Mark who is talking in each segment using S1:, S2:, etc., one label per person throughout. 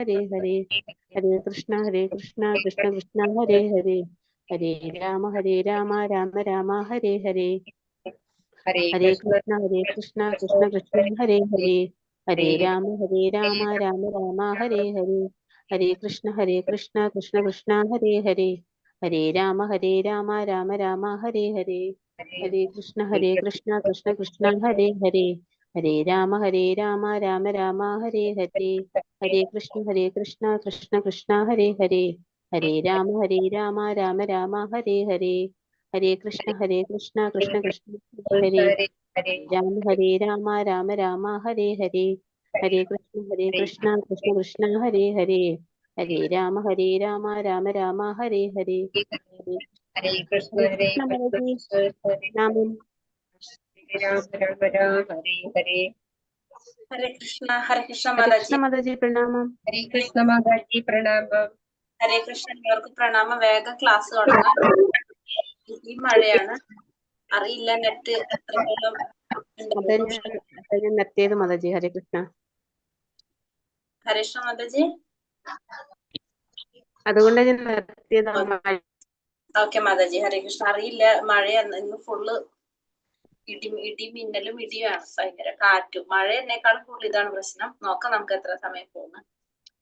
S1: ഹരേ ഹരേ ഹരേ കൃഷ്ണ കൃഷ്ണ കൃഷ്ണ ഹരേ ഹരേ ഹരേ രാമ രാമ രാമ ഹരേ ഹരേ ഹരേ കൃഷ്ണ കൃഷ്ണ കൃഷ്ണ ഹരേ ഹരേ ഹരേ രാമ രാമ രാമ ഹരേ ഹരേ ഹരേ കൃഷ്ണ കൃഷ്ണ കൃഷ്ണ ഹരേ ഹരേ ഹരേ രാമ രാമ രാമ ഹരേ ഹരേ ഹരേ കൃഷ്ണ കൃഷ്ണ ഹരേ ഹരേ ഹരേ രാമ രാമ രാമ ഹരേ ഹരേ ഹരേ കൃഷ്ണ കൃഷ്ണ ഹരേ ഹരേ ഹരേ രാമ രാമ രാമ ഹരേ ഹരേ ഹരേ കൃഷ്ണ കൃഷ്ണ കൃഷ്ണ ഹരേ രാമ രാമ രാമ ഹരേ ഹരേ ഹരേ കൃഷ്ണ കൃഷ്ണ ഹരേ ഹരേ ഹരേ രാമ രാമ രാമ ഹരേ ഹരേ
S2: ഹരേ കൃഷ്ണ
S1: ഹരേ നാമം
S2: രാമ രാമ രാമ ഹരേ ഹരേ
S3: ഹരേ കൃഷ്ണ
S1: മാതാജി പ്രണാമം.
S2: ഹരേ കൃഷ്ണ മാതാജി പ്രണാമം.
S3: ഹരേ കൃഷ്ണ എല്ലാവർക്കും പ്രണാമം. വേഗം ക്ലാസ് തുടങ്ങാം. ഈ മഴയാണ്, അറിയില്ല നെറ്റ് എത്രത്തോളം
S1: നിർത്തിയത് മാതാജി. ഹരേ കൃഷ്ണ.
S3: ഹരേ കൃഷ്ണ മാതാജി.
S1: അതുകൊണ്ട് ഞാൻ നിർത്തിയത്.
S3: ഓക്കെ മാതാജി. ഹരേ കൃഷ്ണ. അറിയില്ല, മഴയാണ് ഇന്ന് ഫുള്ള്. ഇടി മിന്നലും ഇടിയാണ്, ഭയങ്കര കാറ്റും. മഴ എന്നേക്കാളും കൂടുതൽ ഇതാണ് പ്രശ്നം. നോക്കാം നമുക്ക് എത്ര സമയം പോകുന്നു.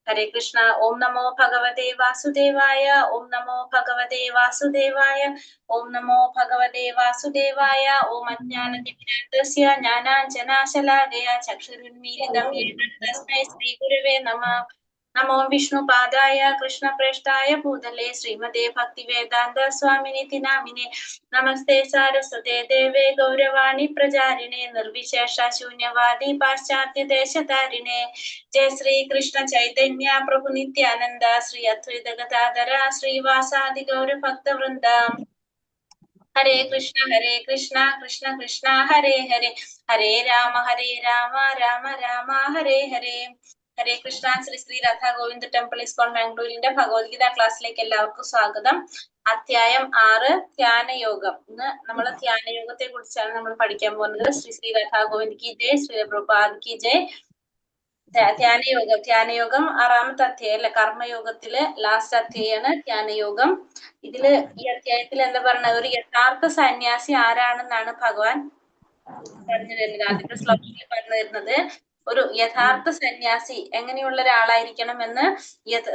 S3: ഹരേ കൃഷ്ണ. ഓം നമോ ഭഗവതേ വാസുദേവായ. ഓം നമോ ഭഗവതേ വാസുദേവായ. ഓം നമോ ഭഗവതേ വാസുദേവായ. ഓം അജ്ഞാനതിമിരാന്തസ്യ ജ്ഞാനാഞ്ജനാശലാകയ ചക്ഷുരുന്മീലിതം യേന തസ്മൈ ശ്രീ ഗുരവേ നമഃ. നമോ വിഷ്ണുപാദായ കൃഷ്ണപ്രേഷ്ഠായ ഭൂതലേ ശ്രീമതേ ഭക്തിവേദാന്ത സ്വാമിനിതി നാമിനെ. നമസ്തേ സാരസ്വതേ ദേവേ ഗൗരവാണി പ്രചാരിണേ നിർവിശേഷ ശൂന്യവാദി പാശ്ചാത്യ ദേശധാരിണേ. ജയ ശ്രീ കൃഷ്ണ ചൈതന്യ പ്രഭു നിത്യാനന്ദ ശ്രീ അദ്വൈത ഗദാധര ശ്രീവാസാദി ഗൗരഭക്തവൃന്ദ. ഹരേ കൃഷ്ണ കൃഷ്ണ കൃഷ്ണ ഹരേ ഹരേ ഹരേ രാമ രാമ രാമ ഹരേ ഹരേ. ഹരേ കൃഷ്ണ. ശ്രീ രാധാ ഗോവിന്ദ് ടെമ്പിൾ ഇസ്കോൺ ബാംഗ്ലൂരിന്റെ ഭഗവത്ഗീത ക്ലാസ്സിലേക്ക് എല്ലാവർക്കും സ്വാഗതം. അധ്യായം 6 ധ്യാനയോഗം. ഇന്ന് നമ്മൾ ധ്യാനയോഗത്തെ കുറിച്ചാണ് നമ്മൾ പഠിക്കാൻ പോകുന്നത്. ശ്രീ രാധാ ഗോവിന്ദ് കി ജയ്, ശ്രീ പ്രഭുപാദ് കി ജയ്. ധ്യാനയോഗം 6ാമത്തെ അധ്യായം അല്ലെ, കർമ്മയോഗത്തില് ലാസ്റ്റ് അധ്യായമാണ് ധ്യാനയോഗം. ഇതില് ഈ അധ്യായത്തിൽ എന്താ പറഞ്ഞ, ഒരു യഥാർത്ഥ സന്യാസി ആരാണെന്നാണ് ഭഗവാൻ പറഞ്ഞു തരുന്നത്. ആദ്യത്തെ ശ്ലോകത്തിൽ പറഞ്ഞു തരുന്നത് ഒരു യഥാർത്ഥ സന്യാസി എങ്ങനെയുള്ള ഒരാളായിരിക്കണം എന്ന്,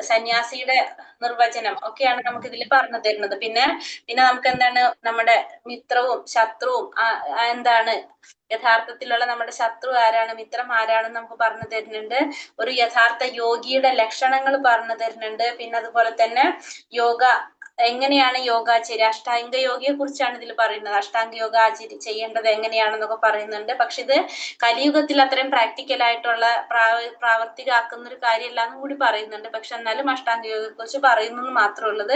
S3: സന്യാസിയുടെ നിർവചനം ഒക്കെയാണ് നമുക്ക് ഇതിൽ പറഞ്ഞു തരുന്നത്. പിന്നെ നമുക്ക് എന്താണ് നമ്മുടെ മിത്രവും ശത്രുവും, എന്താണ് യഥാർത്ഥത്തിലുള്ള നമ്മുടെ ശത്രു ആരാണ്, മിത്രം ആരാണെന്ന് നമുക്ക് പറഞ്ഞു തരുന്നുണ്ട്. ഒരു യഥാർത്ഥ യോഗിയുടെ ലക്ഷണങ്ങൾ പറഞ്ഞു തരുന്നുണ്ട്. പിന്നെ അതുപോലെ തന്നെ യോഗ എങ്ങനെയാണ് യോഗാചര്യ, അഷ്ടാംഗ യോഗയെ കുറിച്ചാണ് ഇതിൽ പറയുന്നത്. അഷ്ടാംഗ യോഗ ചെയ്യേണ്ടത് എങ്ങനെയാണെന്നൊക്കെ പറയുന്നുണ്ട്. പക്ഷെ ഇത് കലിയുഗത്തിൽ അത്രയും പ്രാക്ടിക്കൽ ആയിട്ടുള്ള പ്രാവർത്തികമാക്കുന്ന ഒരു കാര്യമല്ല എന്നും കൂടി പറയുന്നുണ്ട്. പക്ഷെ എന്നാലും അഷ്ടാംഗ യോഗയെ കുറിച്ച് പറയുന്നത് മാത്രമേ ഉള്ളത്.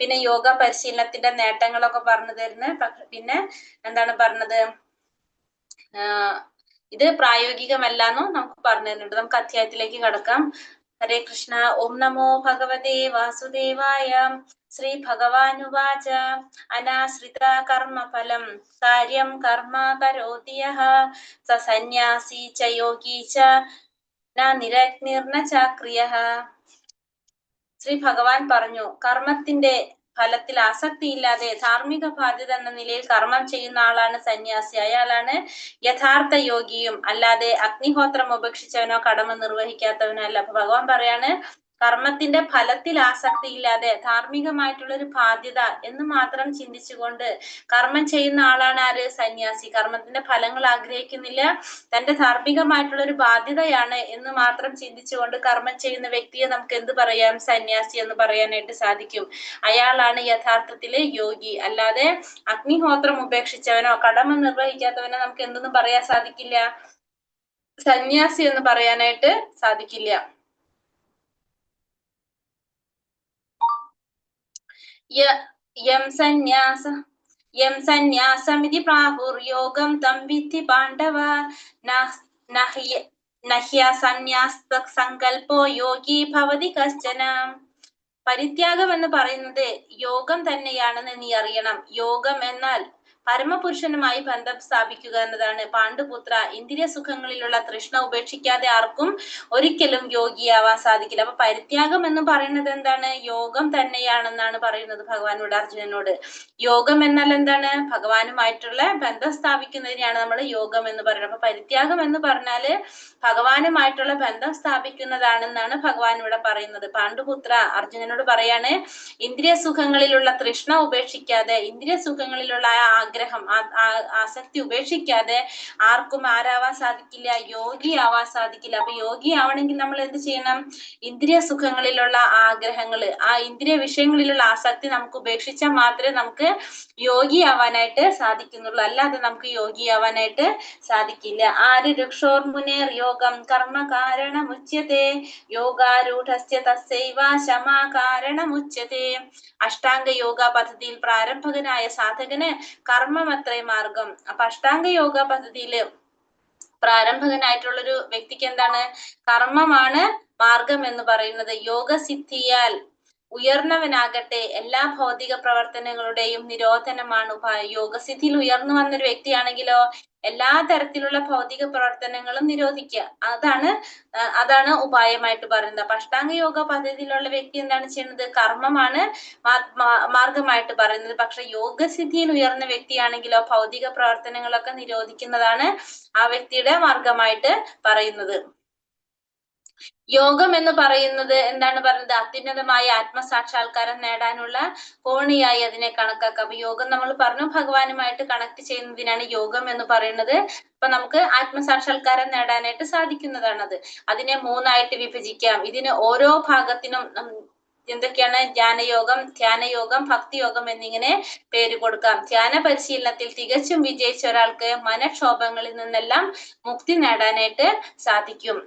S3: പിന്നെ യോഗ പരിശീലനത്തിന്റെ നേട്ടങ്ങളൊക്കെ പറഞ്ഞു തരുന്നത്. പിന്നെ എന്താണ് പറഞ്ഞത്, ഇത് പ്രായോഗികമല്ലാന്നും നമുക്ക് പറഞ്ഞു തരുന്നുണ്ട്. നമുക്ക് അധ്യായത്തിലേക്ക് കടക്കാം. ഹരേ കൃഷ്ണ. ഓം നമോ ഭഗവതേ വാസുദേവായ. ശ്രീ ഭഗവാനുവാച. അനാശ്രിത കർമ്മഫലം കാര്യം കർമ്മ കരോതി യഃ സ സന്യാസി ച യോഗി ച ന നിരഗ്നിർന ചാക്രിയഃ. ശ്രീ ഭഗവാൻ പറഞ്ഞു, കർമ്മത്തിന്റെ ഫലത്തിൽ ആസക്തിയില്ലാതെ ധാർമ്മിക ബാധ്യത എന്ന നിലയിൽ കർമ്മം ചെയ്യുന്ന ആളാണ് സന്യാസി. അയാളാണ് യഥാർത്ഥ യോഗിയും, അല്ലാതെ അഗ്നിഹോത്രം ഉപേക്ഷിച്ചവനോ കടമ നിർവഹിക്കാത്തവനോ അല്ല. അപ്പൊ ഭഗവാൻ പറയാണ്, കർമ്മത്തിന്റെ ഫലത്തിൽ ആസക്തിയില്ലാതെ ധാർമ്മികമായിട്ടുള്ള ഒരു ബാധ്യത എന്ന് മാത്രം ചിന്തിച്ചുകൊണ്ട് കർമ്മം ചെയ്യുന്ന ആളാണ് ആര്, സന്യാസി. കർമ്മത്തിന്റെ ഫലങ്ങൾ ആഗ്രഹിക്കുന്നില്ല, തന്റെ ധാർമ്മികമായിട്ടുള്ള ഒരു ബാധ്യതയാണ് എന്ന് മാത്രം ചിന്തിച്ചുകൊണ്ട് കർമ്മം ചെയ്യുന്ന വ്യക്തിയെ നമുക്ക് എന്ത് പറയാം, സന്യാസി എന്ന് പറയാനായിട്ട് സാധിക്കും. അയാളാണ് യഥാർത്ഥത്തില് യോഗി. അല്ലാതെ അഗ്നിഹോത്രം ഉപേക്ഷിച്ചവനോ കടമ നിർവഹിക്കാത്തവനോ നമുക്ക് എന്തൊന്നും പറയാൻ സാധിക്കില്ല, സന്യാസി എന്ന് പറയാനായിട്ട് സാധിക്കില്ല. യം സന്യാസമിതി പ്രാഹുർയോഗം തം വിദ്ധി പാണ്ഡവ നഹ്യ സന്യാസ്ത സങ്കൽപ്പോ യോഗി ഭവതി കശ്ചന. പരിത്യാഗം എന്ന് പറയുന്നത് യോഗം തന്നെയാണെന്ന് നീ അറിയണം. യോഗം എന്നാൽ പരമപുരുഷനുമായി ബന്ധം സ്ഥാപിക്കുക എന്നതാണ്. പാണ്ഡുപുത്ര, ഇന്ദ്രിയ സുഖങ്ങളിലുള്ള തൃഷ്ണ ഉപേക്ഷിക്കാതെ ആർക്കും ഒരിക്കലും യോഗിയാവാൻ സാധിക്കില്ല. അപ്പൊ പരിത്യാഗം എന്ന് പറയുന്നത് എന്താണ്? യോഗം തന്നെയാണെന്നാണ് പറയുന്നത് ഭഗവാനോട്, അർജുനനോട്. യോഗം എന്നാൽ എന്താണ്? ഭഗവാനുമായിട്ടുള്ള ബന്ധം സ്ഥാപിക്കുന്നതിനെയാണ് നമ്മൾ യോഗം എന്ന് പറയുന്നത്. അപ്പൊ പരിത്യാഗം എന്ന് പറഞ്ഞാല് ഭഗവാനുമായിട്ടുള്ള ബന്ധം സ്ഥാപിക്കുന്നതാണെന്നാണ് ഭഗവാൻ ഇവിടെ പറയുന്നത്. പാണ്ഡുപുത്ര, അർജുനനോട് പറയാണ്, ഇന്ദ്രിയ സുഖങ്ങളിലുള്ള തൃഷ്ണ ഉപേക്ഷിക്കാതെ, ഇന്ദ്രിയ സുഖങ്ങളിലുള്ള ആഗ്രഹം, ആസക്തി ഉപേക്ഷിക്കാതെ ആർക്കും ആരാവാൻ സാധിക്കില്ല? യോഗി ആവാൻ സാധിക്കില്ല. അപ്പൊ യോഗി ആവണമെങ്കിൽ നമ്മൾ എന്ത് ചെയ്യണം? ഇന്ദ്രിയ സുഖങ്ങളിലുള്ള ആഗ്രഹങ്ങള്, ആ ഇന്ദ്രിയ വിഷയങ്ങളിലുള്ള ആസക്തി നമുക്ക് ഉപേക്ഷിച്ചാൽ മാത്രമേ നമുക്ക് യോഗി ആവാനായിട്ട് സാധിക്കുന്നുള്ളൂ. അല്ലാതെ നമുക്ക് യോഗി ആവാനായിട്ട് സാധിക്കില്ല. ആര് ഋക്ഷോർമുനേർ യോഗം കർമ്മ കാരണമുച്യതേ യോഗാരൂഢസ്യ തസ്സൈവ ശമാ കാരണമുച്യതേ. അഷ്ടാംഗ യോഗ പദ്ധതിയിൽ പ്രാരംഭകനായ സാധകന് കർമ്മമത്രേ മാർഗം. അപ്പൊ അഷ്ടാംഗ യോഗ പദ്ധതിയില് പ്രാരംഭകനായിട്ടുള്ളൊരു വ്യക്തിക്ക് എന്താണ്? കർമ്മമാണ് മാർഗം എന്ന് പറയുന്നത്. യോഗസിദ്ധിയാൽ ഉയർന്നവനാകട്ടെ എല്ലാ ഭൗതിക പ്രവർത്തനങ്ങളുടെയും നിരോധനമാണ് ഉപായം. യോഗസിദ്ധിയിൽ ഉയർന്നു വന്നൊരു വ്യക്തിയാണെങ്കിലോ എല്ലാ തരത്തിലുള്ള ഭൗതിക പ്രവർത്തനങ്ങളും നിരോധിക്കുക, അതാണ് ഉപായമായിട്ട് പറയുന്നത്. അപ്പൊ അഷ്ടാംഗ യോഗ പദ്ധതിയിലുള്ള വ്യക്തി എന്താണ് ചെയ്യുന്നത്? കർമ്മമാണ് മാർഗമായിട്ട് പറയുന്നത്. പക്ഷെ യോഗസിദ്ധിയിൽ ഉയർന്ന വ്യക്തിയാണെങ്കിലോ ഭൗതിക പ്രവർത്തനങ്ങളൊക്കെ നിരോധിക്കുന്നതാണ് ആ വ്യക്തിയുടെ മാർഗമായിട്ട് പറയുന്നത്. യോഗം എന്ന് പറയുന്നത് എന്താണ് പറയുന്നത്? അത്യുന്നതമായ ആത്മസാക്ഷാത്കാരം നേടാനുള്ള കോണിയായി അതിനെ കണക്കാക്കാം. അപ്പൊ യോഗം നമ്മൾ പറഞ്ഞു ഭഗവാനുമായിട്ട് കണക്ട് ചെയ്യുന്നതിനാണ് യോഗം എന്ന് പറയുന്നത്. അപ്പൊ നമുക്ക് ആത്മസാക്ഷാത്കാരം നേടാനായിട്ട് സാധിക്കുന്നതാണത്. അതിനെ 3ആയിട്ട് വിഭജിക്കാം. ഇതിന് ഓരോ ഭാഗത്തിനും എന്തൊക്കെയാണ്? ജ്ഞാനയോഗം, ധ്യാനയോഗം, ഭക്തിയോഗം എന്നിങ്ങനെ പേര് കൊടുക്കാം. ധ്യാന പരിശീലനത്തിൽ തികച്ചും വിജയിച്ച ഒരാൾക്ക് മനക്ഷോഭങ്ങളിൽ നിന്നെല്ലാം മുക്തി നേടാനായിട്ട് സാധിക്കും.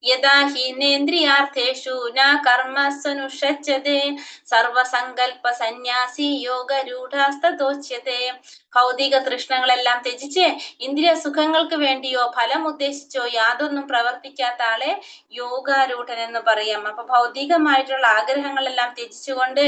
S3: യഥാ ഹീനേന്ദ്രിയാർത്ഥേഷു ന കർമ്മസ്വനുഷജ്ജതേ സർവസങ്കൽപ്പ സന്യാസി യോഗരൂഢാസ്തോച്യതേ. ഭൗതിക തൃഷ്ണങ്ങളെല്ലാം ത്യജിച്ച് ഇന്ദ്രിയ സുഖങ്ങൾക്ക് വേണ്ടിയോ ഫലം ഉദ്ദേശിച്ചോ യാതൊന്നും പ്രവർത്തിക്കാത്ത ആളെ യോഗാരൂഢൻ എന്ന് പറയാം. അപ്പൊ ഭൗതികമായിട്ടുള്ള ആഗ്രഹങ്ങളെല്ലാം ത്യജിച്ചുകൊണ്ട്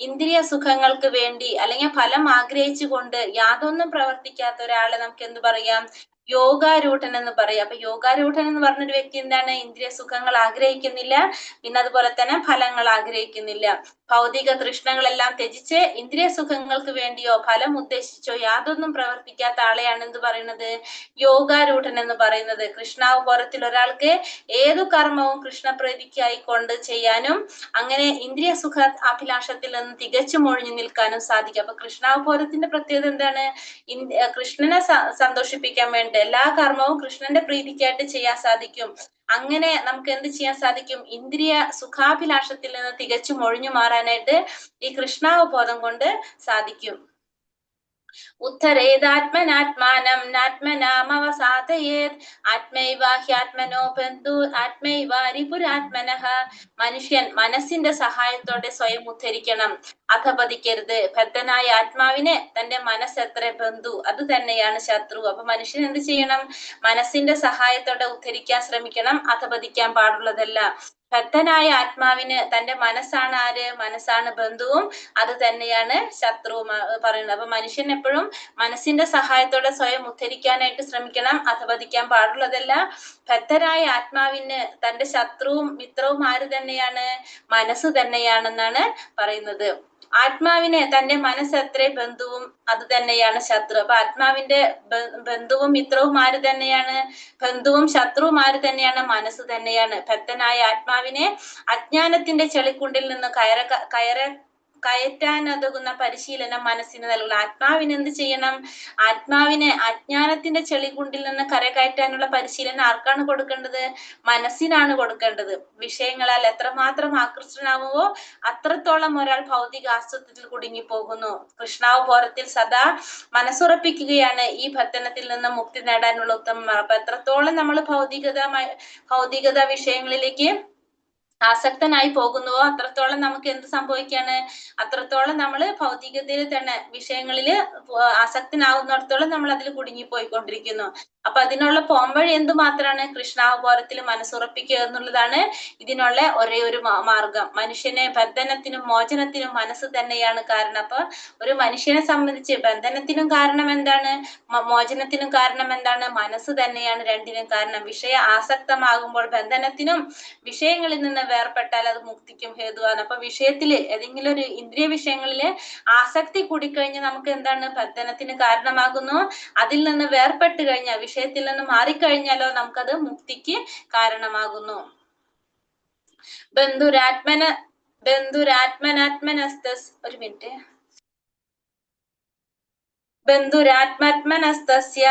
S3: ഇന്ദ്രിയ സുഖങ്ങൾക്ക് വേണ്ടി അല്ലെങ്കിൽ ഫലം ആഗ്രഹിച്ചുകൊണ്ട് യാതൊന്നും പ്രവർത്തിക്കാത്ത ഒരാളെ നമുക്ക് എന്ത് പറയാം? യോഗാരൂഢൻ എന്ന് പറയാം. അപ്പൊ യോഗാരൂഢൻ എന്ന് പറഞ്ഞൊരു വ്യക്തി എന്താണ്? ഇന്ദ്രിയ സുഖങ്ങൾ ആഗ്രഹിക്കുന്നില്ല, പിന്നെ അതുപോലെ തന്നെ ഫലങ്ങൾ ആഗ്രഹിക്കുന്നില്ല. ഭൗതിക തൃഷ്ണങ്ങളെല്ലാം ത്യജിച്ച് ഇന്ദ്രിയ സുഖങ്ങൾക്ക് വേണ്ടിയോ ഫലം ഉദ്ദേശിച്ചോ യാതൊന്നും പ്രവർത്തിക്കാത്ത ആളെയാണ് എന്ത് പറയുന്നത്? യോഗാരൂഢൻ എന്ന് പറയുന്നത്. കൃഷ്ണാവബോധത്തിൽ ഒരാൾക്ക് ഏതു കർമ്മവും കൃഷ്ണപ്രീതിക്കായിക്കൊണ്ട് ചെയ്യാനും അങ്ങനെ ഇന്ദ്രിയ സുഖ അഭിലാഷത്തിൽ നിന്ന് തികച്ചും ഒഴിഞ്ഞു നിൽക്കാനും സാധിക്കും. അപ്പൊ കൃഷ്ണാവബോധത്തിന്റെ പ്രത്യേകത എന്താണ്? കൃഷ്ണനെ സന്തോഷിപ്പിക്കാൻ വേണ്ടി എല്ലാ കർമ്മവും കൃഷ്ണന്റെ പ്രീതിക്കായിട്ട് ചെയ്യാൻ സാധിക്കും. അങ്ങനെ നമുക്ക് എന്ത് ചെയ്യാൻ സാധിക്കും? ഇന്ദ്രിയ സുഖാഭിലാഷത്തിൽ നിന്ന് തികച്ചും ഒഴിഞ്ഞു മാറാനായിട്ട് ഈ കൃഷ്ണാവബോധം കൊണ്ട് സാധിക്കും. ഉദ്ധരേതാത്മനാത്മാനം നാത്മനാമവസാദയേത് ആത്മൈവാഹ്യാത്മനോ ബന്ധു ആത്മൈവാരിപുരാത്മനഃ. മനുഷ്യൻ മനസ്സിന്റെ സഹായത്തോടെ സ്വയം ഉദ്ധരിക്കണം, അധപതിക്കരുത്. ബദ്ധനായ ആത്മാവിനെ തന്റെ മനസ്സെത്ര ബന്ധു അത് തന്നെയാണ് ശത്രു. അപ്പൊ മനുഷ്യൻ എന്ത് ചെയ്യണം? മനസ്സിന്റെ സഹായത്തോടെ ഉദ്ധരിക്കാൻ ശ്രമിക്കണം, അധപതിക്കാൻ പാടുള്ളതല്ല. ബദ്ധനായ ആത്മാവിന് തന്റെ മനസ്സാണ് ആര്? മനസ്സാണ് ബന്ധുവും അത് തന്നെയാണ് ശത്രുവും പറയുന്നത്. അപ്പൊ മനുഷ്യൻ എപ്പോഴും മനസ്സിന്റെ സഹായത്തോടെ സ്വയം ഉദ്ധരിക്കാനായിട്ട് ശ്രമിക്കണം, അധപതിക്കാൻ പാടുള്ളതല്ല. ബദ്ധനായ ആത്മാവിന് തന്റെ ശത്രുവും മിത്രവും ആര് തന്നെയാണ്? മനസ്സ് തന്നെയാണെന്നാണ് പറയുന്നത്. ആത്മാവിന് തന്റെ മനസ്സ് എത്ര ബന്ധുവും അത് തന്നെയാണ് ശത്രു. അപ്പൊ ആത്മാവിന്റെ ബന്ധുവും മിത്രവും ആര് തന്നെയാണ്? ബന്ധുവും ശത്രുവും ആര് തന്നെയാണ്? മനസ്സ് തന്നെയാണ്. ബദ്ധനായ ആത്മാവിനെ അജ്ഞാനത്തിന്റെ ചെളിക്കുണ്ടിൽ നിന്ന് കയറ്റാനുതകുന്ന പരിശീലനം മനസ്സിന് നൽകുക. ആത്മാവിന് എന്ത് ചെയ്യണം? ആത്മാവിനെ അജ്ഞാനത്തിന്റെ ചെളികുണ്ടിൽ നിന്ന് കരകയറ്റാനുള്ള പരിശീലനം ആർക്കാണ് കൊടുക്കേണ്ടത്? മനസ്സിനാണ് കൊടുക്കേണ്ടത്. വിഷയങ്ങളാൽ എത്രമാത്രം ആകൃഷ്ടനാവുമോ അത്രത്തോളം ഒരാൾ ഭൗതിക ആസ്വദത്തിൽ കുടുങ്ങി പോകുന്നു. കൃഷ്ണാവബോധത്തിൽ സദാ മനസ്സുറപ്പിക്കുകയാണ് ഈ ബന്ധനത്തിൽ നിന്ന് മുക്തി നേടാനുള്ള ഉത്തമ. അപ്പൊ എത്രത്തോളം നമ്മൾ ഭൗതികത വിഷയങ്ങളിലേക്ക് ആസക്തനായി പോകുന്നുവോ അത്രത്തോളം നമുക്ക് എന്ത് സംഭവിക്കാണ്? അത്രത്തോളം നമ്മൾ ഭൗതികതയിൽ തന്നെ വിഷയങ്ങളിൽ ആസക്തനാവുന്നിടത്തോളം നമ്മൾ അതിൽ കുടുങ്ങിപ്പോയിക്കൊണ്ടിരിക്കുന്നു. അപ്പൊ അതിനുള്ള പോംവഴി എന്ത് മാത്രമാണ്? കൃഷ്ണാവബോധത്തിൽ മനസ്സുറപ്പിക്കുക എന്നുള്ളതാണ് ഇതിനുള്ള ഒരേ ഒരു മാർഗം. മനുഷ്യനെ ബന്ധനത്തിനും മോചനത്തിനും മനസ്സ് തന്നെയാണ് കാരണം. അപ്പൊ ഒരു മനുഷ്യനെ സംബന്ധിച്ച് ബന്ധനത്തിനും കാരണം എന്താണ്, മോചനത്തിനും കാരണം എന്താണ്? മനസ്സ് തന്നെയാണ് രണ്ടിനും കാരണം. വിഷയ ആസക്തമാകുമ്പോൾ ബന്ധനത്തിനും, വിഷയങ്ങളിൽ നിന്ന് വേർപെട്ടാൽ അത് മുക്തിക്കും ഹേതുവാണ്. അപ്പൊ വിഷയത്തില് ഏതെങ്കിലും ഒരു ഇന്ദ്രിയ വിഷയങ്ങളില് ആസക്തി കൂടിക്കഴിഞ്ഞാൽ നമുക്ക് എന്താണ്? ബന്ധനത്തിന് കാരണമാകുന്നു. അതിൽ നിന്ന് വേർപെട്ട് കഴിഞ്ഞാൽ, വിഷയത്തിൽ നിന്ന് മാറിക്കഴിഞ്ഞാലോ നമുക്കത് മുക്തിക്ക് കാരണമാകുന്നു. ബന്ധുരാത്മനാത്മനസ്തസ് ഒരു മിനിറ്റ് ബന്ധുരാത്മത്മനസ്തസ്യ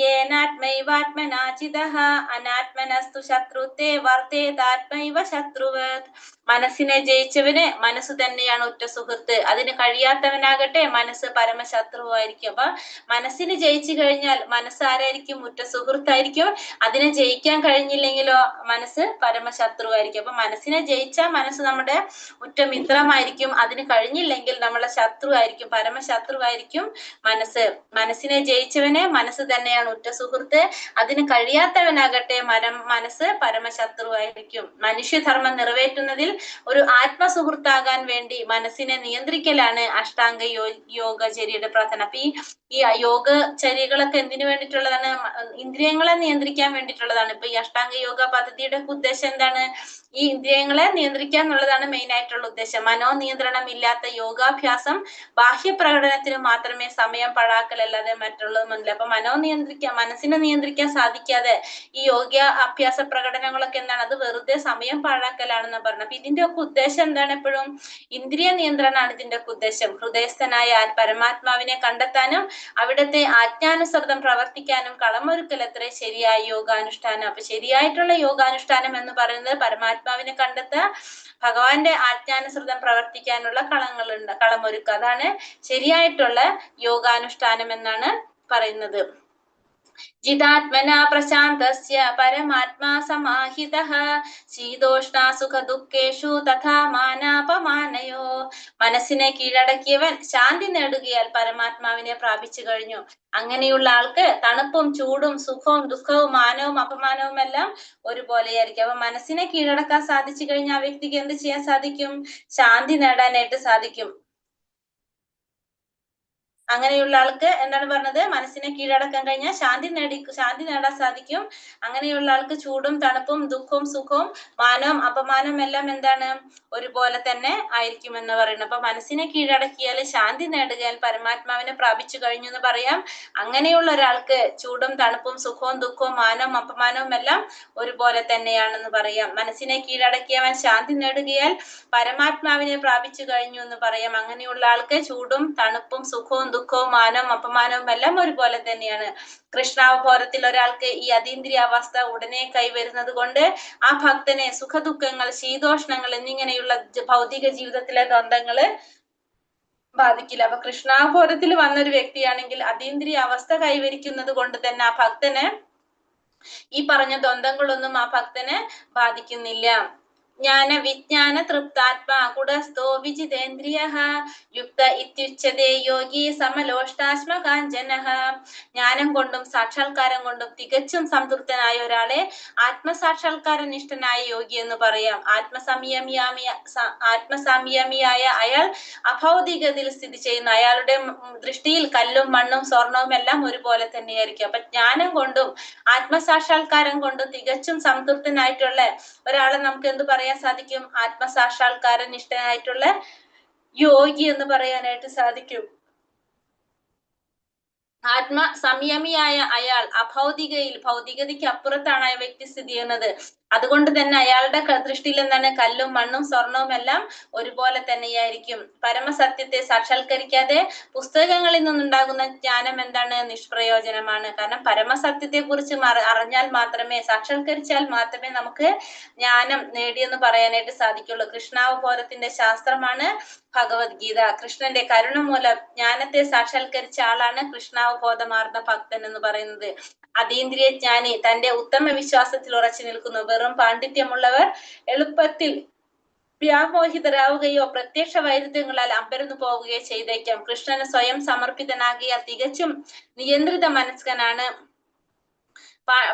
S3: യേനാത്മൈവാത്മനാ ചിതഃ അനാത്മനസ്തു ശത്രുത്തെ വർത്തേതാത്മൈവ ശത്രുവത്. മനസ്സിനെ ജയിച്ചവന് മനസ്സ് തന്നെയാണ് ഉറ്റ സുഹൃത്ത്. അതിന് കഴിയാത്തവനാകട്ടെ മനസ്സ് പരമശത്രുവായിരിക്കും. അപ്പൊ മനസ്സിന് ജയിച്ചു കഴിഞ്ഞാൽ മനസ്സ് ആരായിരിക്കും? ഉറ്റ സുഹൃത്തായിരിക്കും. അതിനെ ജയിക്കാൻ കഴിഞ്ഞില്ലെങ്കിലോ മനസ്സ് പരമശത്രുവായിരിക്കും. അപ്പൊ മനസ്സിനെ ജയിച്ചാൽ മനസ്സ് നമ്മുടെ ഉറ്റ മിത്രമായിരിക്കും. അതിന് കഴിഞ്ഞില്ലെങ്കിൽ നമ്മളെ ശത്രുവായിരിക്കും, പരമശത്രുവായിരിക്കും മനസ്സ്. മനസ്സിനെ ജയിച്ചവന് മനസ്സ് തന്നെയാണ് ഉറ്റ സുഹൃത്ത്. അതിന് കഴിയാത്തവനാകട്ടെ മനസ്സ് പരമശത്രുവായിരിക്കും. മനുഷ്യധർമ്മം നിറവേറ്റുന്നതിൽ ഒരു ആത്മസുഹൃത്താകാൻ വേണ്ടി മനസ്സിനെ നിയന്ത്രിക്കലാണ് അഷ്ടാംഗ യോഗചര്യയുടെ പ്രാർത്ഥന. അപ്പൊ ഈ യോഗചര്യകളൊക്കെ എന്തിനു വേണ്ടിയിട്ടുള്ളതാണ്? ഇന്ദ്രിയങ്ങളെ നിയന്ത്രിക്കാൻ വേണ്ടിയിട്ടുള്ളതാണ്. ഇപ്പൊ ഈ അഷ്ടാംഗ യോഗ പദ്ധതിയുടെ ഉദ്ദേശം എന്താണ്? ഈ ഇന്ദ്രിയങ്ങളെ നിയന്ത്രിക്കുക എന്നുള്ളതാണ് മെയിൻ ആയിട്ടുള്ള ഉദ്ദേശം. മനോനിയന്ത്രണം ഇല്ലാത്ത യോഗാഭ്യാസം ബാഹ്യപ്രകടനത്തിന് മാത്രമേ സമയം പാഴാക്കലല്ലാതെ മറ്റുള്ളതൊന്നുമില്ല. അപ്പൊ മനസ്സിനെ നിയന്ത്രിക്കാൻ സാധിക്കാതെ ഈ യോഗ അഭ്യാസ പ്രകടനങ്ങളൊക്കെ എന്താണ്? അത് വെറുതെ സമയം പാഴാക്കലാണെന്ന് പറഞ്ഞു. അപ്പൊ ഇതിന്റെ ഒക്കെ ഉദ്ദേശം എന്താണ്? എപ്പോഴും ഇന്ദ്രിയ നിയന്ത്രണമാണ് ഇതിന്റെ ഒക്കെ ഉദ്ദേശം. ഹൃദയസ്ഥനായ പരമാത്മാവിനെ കണ്ടെത്താനും അവിടുത്തെ ആജ്ഞാനുസൃതം പ്രവർത്തിക്കാനും കളമൊരുക്കൽ അത്രേ ശരിയായ യോഗാനുഷ്ഠാനം. അപ്പൊ ശരിയായിട്ടുള്ള യോഗാനുഷ്ഠാനം എന്ന് പറയുന്നത് പരമാത്മാവിനെ കണ്ടെത്തുക, ഭഗവാന്റെ ആജ്ഞാനുസൃതം പ്രവർത്തിക്കാനുള്ള കളമൊരുക്കുക. അതാണ് ശരിയായിട്ടുള്ള യോഗാനുഷ്ഠാനം എന്നാണ് പറയുന്നത്. ജിതാത്മനാ പ്രശാന്തസ്യ പരമാത്മാ സമാഹിതഃ ശീതോഷ്ണ സുഖ ദുഃഖേഷു തഥാ മാനാപമാനയോ. മനസ്സിനെ കീഴടക്കിയവൻ ശാന്തി നേടുകയാൽ പരമാത്മാവിനെ പ്രാപിച്ചു കഴിഞ്ഞു. അങ്ങനെയുള്ള ആൾക്ക് തണുപ്പും ചൂടും സുഖവും ദുഃഖവും മാനവും അപമാനവും എല്ലാം ഒരുപോലെയായിരിക്കും. അപ്പൊ മനസ്സിനെ കീഴടക്കാൻ സാധിച്ചു കഴിഞ്ഞാൽ ആ വ്യക്തിക്ക് എന്ത് ചെയ്യാൻ സാധിക്കും? ശാന്തി നേടാനായിട്ട് സാധിക്കും. അങ്ങനെയുള്ള ആൾക്ക് എന്താണ് പറഞ്ഞത്? മനസ്സിനെ കീഴടക്കാൻ കഴിഞ്ഞാൽ ശാന്തി നേടാൻ സാധിക്കും. അങ്ങനെയുള്ള ആൾക്ക് ചൂടും തണുപ്പും ദുഃഖവും സുഖവും മാനവും അപമാനവും എല്ലാം എന്താണ്? ഒരുപോലെ തന്നെ ആയിരിക്കും എന്ന് പറയുന്നത്. അപ്പൊ മനസ്സിനെ കീഴടക്കിയാൽ ശാന്തി നേടുകയാൽ പരമാത്മാവിനെ പ്രാപിച്ചു കഴിഞ്ഞു എന്ന് പറയാം. അങ്ങനെയുള്ള ഒരാൾക്ക് ചൂടും തണുപ്പും സുഖവും ദുഃഖവും മാനവും അപമാനവും എല്ലാം ഒരുപോലെ തന്നെയാണെന്ന് പറയാം. മനസ്സിനെ കീഴടക്കിയവൻ ശാന്തി നേടുകയാൽ പരമാത്മാവിനെ പ്രാപിച്ചു കഴിഞ്ഞു എന്ന് പറയാം. അങ്ങനെയുള്ള ആൾക്ക് ചൂടും തണുപ്പും സുഖവും ദുഃഖവും മാനവും അപമാനവും എല്ലാം ഒരുപോലെ തന്നെയാണ്. കൃഷ്ണാവബോധത്തിൽ ഒരാൾക്ക് ഈ അതീന്ദ്രിയ അവസ്ഥ ഉടനെ കൈവരുന്നത് കൊണ്ട് ആ ഭക്തനെ സുഖദുഃഖങ്ങൾ, ശീതോഷ്ണങ്ങൾ എന്നിങ്ങനെയുള്ള ഭൗതിക ജീവിതത്തിലെ ദ്വന്ദ്ങ്ങള് ബാധിക്കില്ല. അപ്പൊ കൃഷ്ണാവബോധത്തിൽ വന്നൊരു വ്യക്തിയാണെങ്കിൽ അതീന്ദ്രിയ അവസ്ഥ കൈവരിക്കുന്നത് കൊണ്ട് തന്നെ ആ ഭക്തന് ഈ പറഞ്ഞ ദ്വന്ദ്ങ്ങളൊന്നും ആ ഭക്തനെ ബാധിക്കുന്നില്ല. ജ്ഞാന വിജ്ഞാന തൃപ്താത്മാ കുടസ്ഥോ വിജിതേന്ദ്രിയഃ യുക്ത ഇത്യുച്യതേ യോഗി സമലോഷ്ടാശ്മ കാഞ്ചനഃ. ജ്ഞാനം കൊണ്ടും സാക്ഷാത്കാരം കൊണ്ടും തികച്ചും സംതൃപ്തനായ ഒരാളെ ആത്മസാക്ഷാത്കാരനിഷ്ഠനായ യോഗി എന്ന് പറയാം. ആത്മസംയമിയായ അയാൾ അഭൗതികതയിൽ സ്ഥിതി ചെയ്യുന്ന അയാളുടെ ദൃഷ്ടിയിൽ കല്ലും മണ്ണും സ്വർണവും എല്ലാം ഒരുപോലെ തന്നെയായിരിക്കും. അപ്പൊ ജ്ഞാനം കൊണ്ടും ആത്മസാക്ഷാത്കാരം കൊണ്ടും തികച്ചും സംതൃപ്തനായിട്ടുള്ള ഒരാളെ നമുക്ക് എന്ത് പറയാൻ സാധിക്കും? ആത്മസാക്ഷാത്കാരനിഷ്ഠനായിട്ടുള്ള യോഗി എന്ന് പറയാനായിട്ട് സാധിക്കും. സംയമിയായ അയാൾ ഭൗതികതയ്ക്ക് അപ്പുറത്താണ് ആ വ്യക്തി സ്ഥിതി ചെയ്യുന്നത്. അതുകൊണ്ട് തന്നെ അയാളുടെ ദൃഷ്ടിയിൽ എന്താണ്? കല്ലും മണ്ണും സ്വർണവും എല്ലാം ഒരുപോലെ തന്നെയായിരിക്കും. പരമസത്യത്തെ സാക്ഷാത്കരിക്കാതെ പുസ്തകങ്ങളിൽ നിന്നുണ്ടാകുന്ന ജ്ഞാനം എന്താണ്? നിഷ്പ്രയോജനമാണ്. കാരണം പരമസത്യത്തെ കുറിച്ച് അറിഞ്ഞാൽ മാത്രമേ, സാക്ഷാത്കരിച്ചാൽ മാത്രമേ നമുക്ക് ജ്ഞാനം നേടിയെന്ന് പറയാനായിട്ട് സാധിക്കുള്ളൂ. കൃഷ്ണാവബോധത്തിന്റെ ശാസ്ത്രമാണ് ഭഗവത്ഗീത. കൃഷ്ണന്റെ കരുണ മൂലം ജ്ഞാനത്തെ സാക്ഷാത്കരിച്ച ആളാണ് കൃഷ്ണാവബോധമാർന്ന ഭക്തൻ എന്ന് പറയുന്നത്. അതീന്ദ്രിയ ജ്ഞാനി തന്റെ ഉത്തമ വിശ്വാസത്തിൽ ഉറച്ചു നിൽക്കുന്നു. വെറും പാണ്ഡിത്യമുള്ളവർ എളുപ്പത്തിൽ വ്യാമോഹിതരാവുകയോ പ്രത്യക്ഷ വൈരുദ്ധ്യങ്ങളാൽ അമ്പരന്നു പോവുകയോ ചെയ്തേക്കാം. കൃഷ്ണന് സ്വയം സമർപ്പിതനാകിയ തികച്ചും നിയന്ത്രിത മനസ്കനാണ്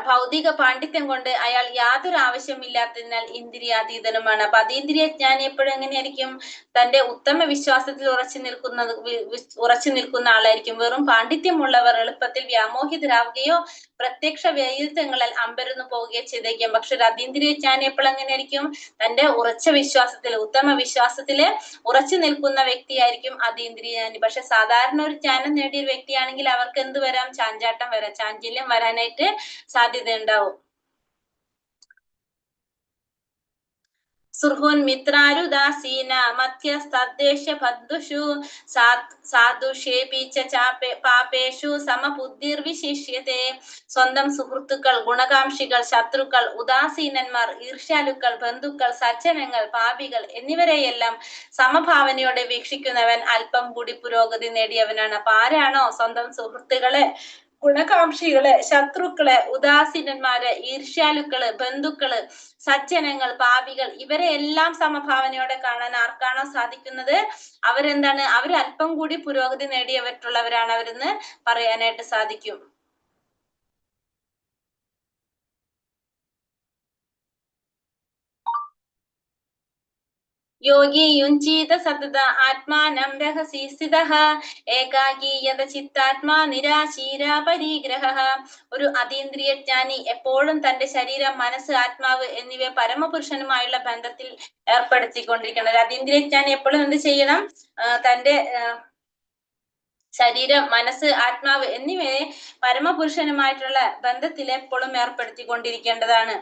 S3: ഭൗതിക പാണ്ഡിത്യം കൊണ്ട് അയാൾ യാതൊരു ആവശ്യമില്ലാത്തതിനാൽ ഇന്ദ്രിയാതീതനുമാണ്. അപ്പൊ അതീന്ദ്രിയ ജ്ഞാനി എപ്പോഴും എങ്ങനെയായിരിക്കും? തന്റെ ഉത്തമ വിശ്വാസത്തിൽ ഉറച്ചു നിൽക്കുന്ന ആളായിരിക്കും. വെറും പാണ്ഡിത്യമുള്ളവർ എളുപ്പത്തിൽ വ്യാമോഹിതരാവുകയോ പ്രത്യക്ഷ വൈരുദ്ധ്യങ്ങളിൽ അമ്പരന്ന് പോവുകയോ ചെയ്തേക്കാം. പക്ഷെ ഒരു അതീന്ദ്രിയ ജ്ഞാനി എപ്പോഴും എങ്ങനെയായിരിക്കും? തന്റെ ഉറച്ച വിശ്വാസത്തിൽ, ഉത്തമ വിശ്വാസത്തില് ഉറച്ചു നിൽക്കുന്ന വ്യക്തിയായിരിക്കും അതീന്ദ്രിയ ജ്ഞാനി. പക്ഷെ സാധാരണ ഒരു ജ്ഞാനം നേടിയ ഒരു വ്യക്തിയാണെങ്കിൽ അവർക്ക് എന്ത് വരാം? ചാഞ്ചാട്ടം വരാം, ചാഞ്ചല്യം വരാനായിട്ട് സാധ്യതയുണ്ടാവും. സുർഹുൻ മിത്രാരുദാസീന മധ്യസ്തദ്ദേശ ബന്ധുഷു സാധുഷേപിച്ച പാപേഷു സമബുദ്ധിർ വിശിഷ്യത്തെ. സ്വന്തം സുഹൃത്തുക്കൾ, ഗുണകാംക്ഷികൾ, ശത്രുക്കൾ, ഉദാസീനന്മാർ, ഈർഷ്യാലുക്കൾ, ബന്ധുക്കൾ, സജ്ജനങ്ങൾ, പാപികൾ എന്നിവരെയെല്ലാം സമഭാവനയോടെ വീക്ഷിക്കുന്നവൻ അല്പം കൂടി പുരോഗതി നേടിയവനാണ്. അപ്പൊ ആരാണോ സ്വന്തം സുഹൃത്തുക്കളെ, ഗുണകാംക്ഷികള്, ശത്രുക്കള്, ഉദാസീനന്മാര്, ഈർഷ്യാലുക്കള്, ബന്ധുക്കള്, സജ്ജനങ്ങൾ, പാപികൾ ഇവരെ എല്ലാം സമഭാവനയോടെ കാണാൻ ആർക്കാണോ സാധിക്കുന്നത് അവരെന്താണ്? അവർ അല്പം കൂടി പുരോഗതി നേടിയവരുള്ളവരാണ് അവരെന്ന് പറയാനായിട്ട് സാധിക്കും. യോഗി യുഞ്ജീത സതത ആത്മാനം രഹസി സ്ഥിതഃ ഏകാകീയത ചിത്താത്മാ നിരാശീര പരിഗ്രഹഃ. ഒരു അതീന്ദ്രിയ ജ്ഞാനി എപ്പോഴും തന്റെ ശരീരം, മനസ്സ്, ആത്മാവ് എന്നിവയെ പരമപുരുഷനുമായുള്ള ബന്ധത്തിൽ ഏർപ്പെടുത്തിക്കൊണ്ടിരിക്കണം. ഒരു അതീന്ദ്രിയ ജ്ഞാനി എപ്പോഴും എന്ത് ചെയ്യണം? തന്റെ ശരീരം, മനസ്സ്, ആത്മാവ് എന്നിവയെ പരമപുരുഷനുമായിട്ടുള്ള ബന്ധത്തിൽ എപ്പോഴും ഏർപ്പെടുത്തിക്കൊണ്ടിരിക്കേണ്ടതാണ്.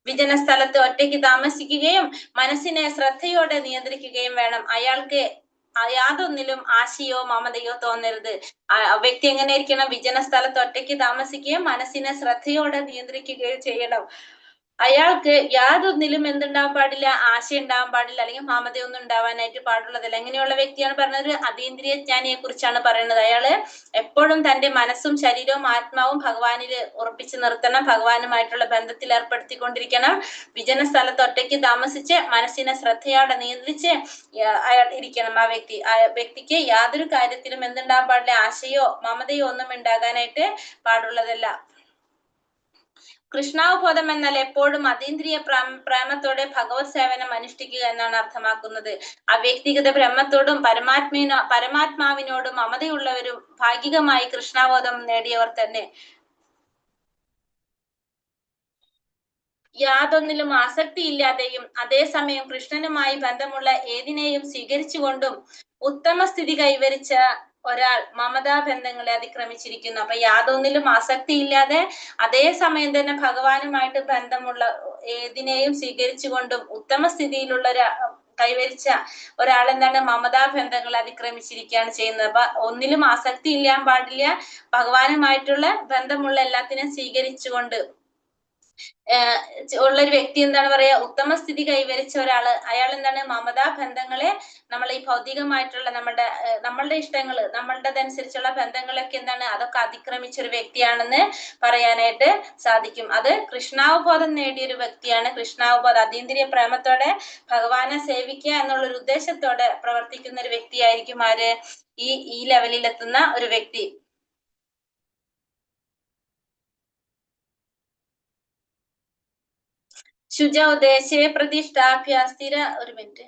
S3: വിജന സ്ഥലത്ത് ഒറ്റയ്ക്ക് താമസിക്കുകയും മനസ്സിനെ ശ്രദ്ധയോടെ നിയന്ത്രിക്കുകയും വേണം. അയാൾക്ക് യാതൊന്നിലും ആശയോ മമതയോ തോന്നരുത്. വ്യക്തി എങ്ങനെ ഇരിക്കണം? വിജന സ്ഥലത്ത് ഒറ്റയ്ക്ക് താമസിക്കുകയും മനസ്സിനെ ശ്രദ്ധയോടെ നിയന്ത്രിക്കുകയും ചെയ്യണം. അയാൾക്ക് യാതൊന്നിലും എന്തുണ്ടാവാൻ പാടില്ല? ആശ ഉണ്ടാവാൻ പാടില്ല, അല്ലെങ്കിൽ മമതയൊന്നും ഉണ്ടാവാനായിട്ട് പാടുള്ളതല്ല. എങ്ങനെയുള്ള വ്യക്തിയാണ് പറഞ്ഞത്? അതീന്ദ്രിയ ജ്ഞാനിയെ കുറിച്ചാണ് പറയുന്നത്. അയാള് എപ്പോഴും തന്റെ മനസ്സും ശരീരവും ആത്മാവും ഭഗവാനിൽ ഉറപ്പിച്ചു നിർത്തണം, ഭഗവാനുമായിട്ടുള്ള ബന്ധത്തിൽ ഏർപ്പെടുത്തിക്കൊണ്ടിരിക്കണം. വിജന സ്ഥലത്ത് ഒറ്റയ്ക്ക് താമസിച്ച് മനസ്സിനെ ശ്രദ്ധയോടെ നിയന്ത്രിച്ച് അയാൾ ഇരിക്കണം. ആ വ്യക്തിക്ക് യാതൊരു കാര്യത്തിലും എന്തുണ്ടാവാൻ പാടില്ല? ആശയോ മമതയോ ഒന്നും ഉണ്ടാകാനായിട്ട് പാടുള്ളതല്ല. കൃഷ്ണാവബോധം എന്നാൽ എപ്പോഴും അതീന്ദ്രിയ പ്രേമത്തോടെ ഭഗവത് സേവനം അനുഷ്ഠിക്കുക എന്നാണ് അർത്ഥമാക്കുന്നത്. അവ്യക്തിഗത ബ്രഹ്മത്തോടും പരമാത്മാവിനോടും മമതയുള്ളവരും ഭാഗികമായി കൃഷ്ണാവബോധം നേടിയവർ തന്നെ. യാതൊന്നിലും ആസക്തി ഇല്ലാതെയും അതേസമയം കൃഷ്ണനുമായി ബന്ധമുള്ള ഏതിനെയും സ്വീകരിച്ചുകൊണ്ടും ഉത്തമ സ്ഥിതി കൈവരിച്ച ഒരാൾ മമതാബന്ധങ്ങളെ അതിക്രമിച്ചിരിക്കുന്നു. അപ്പൊ യാതൊന്നിലും ആസക്തി ഇല്ലാതെ അതേസമയം തന്നെ ഭഗവാനുമായിട്ട് ബന്ധമുള്ള ഏതിനെയും സ്വീകരിച്ചുകൊണ്ടും ഉത്തമ സ്ഥിതിയിലുള്ള കൈവരിച്ച ഒരാൾ എന്താണ്? മമതാബന്ധങ്ങൾ അതിക്രമിച്ചിരിക്കുകയാണ് ചെയ്യുന്നത്. അപ്പൊ ഒന്നിലും ആസക്തി ഇല്ലാൻ പാടില്ല, ഭഗവാനുമായിട്ടുള്ള ബന്ധമുള്ള എല്ലാത്തിനെയും സ്വീകരിച്ചുകൊണ്ട് ഉള്ളൊരു വ്യക്തി എന്താണ് പറയാ? ഉത്തമ സ്ഥിതി കൈവരിച്ച ഒരാള്. അയാൾ എന്താണ്? മമതാ ബന്ധങ്ങളെ, നമ്മൾ ഈ ഭൗതികമായിട്ടുള്ള നമ്മളുടെ ഇഷ്ടങ്ങള്, നമ്മളുടേതനുസരിച്ചുള്ള ബന്ധങ്ങളൊക്കെ എന്താണ്? അതൊക്കെ അതിക്രമിച്ച ഒരു വ്യക്തിയാണെന്ന് പറയാനായിട്ട് സാധിക്കും. അത് കൃഷ്ണാവബോധം നേടിയൊരു വ്യക്തിയാണ്. കൃഷ്ണാവബോധം, അതീന്ദ്രിയ പ്രേമത്തോടെ ഭഗവാനെ സേവിക്കുക എന്നുള്ളൊരു ഉദ്ദേശത്തോടെ പ്രവർത്തിക്കുന്ന ഒരു വ്യക്തിയായിരിക്കും ആര്? ഈ ലെവലിലെത്തുന്ന ഒരു വ്യക്തി. ശുചൗ ദേശേ പ്രതിഷ്ഠാഭ്യ സ്ഥിര ഒരു മിനിറ്റ്.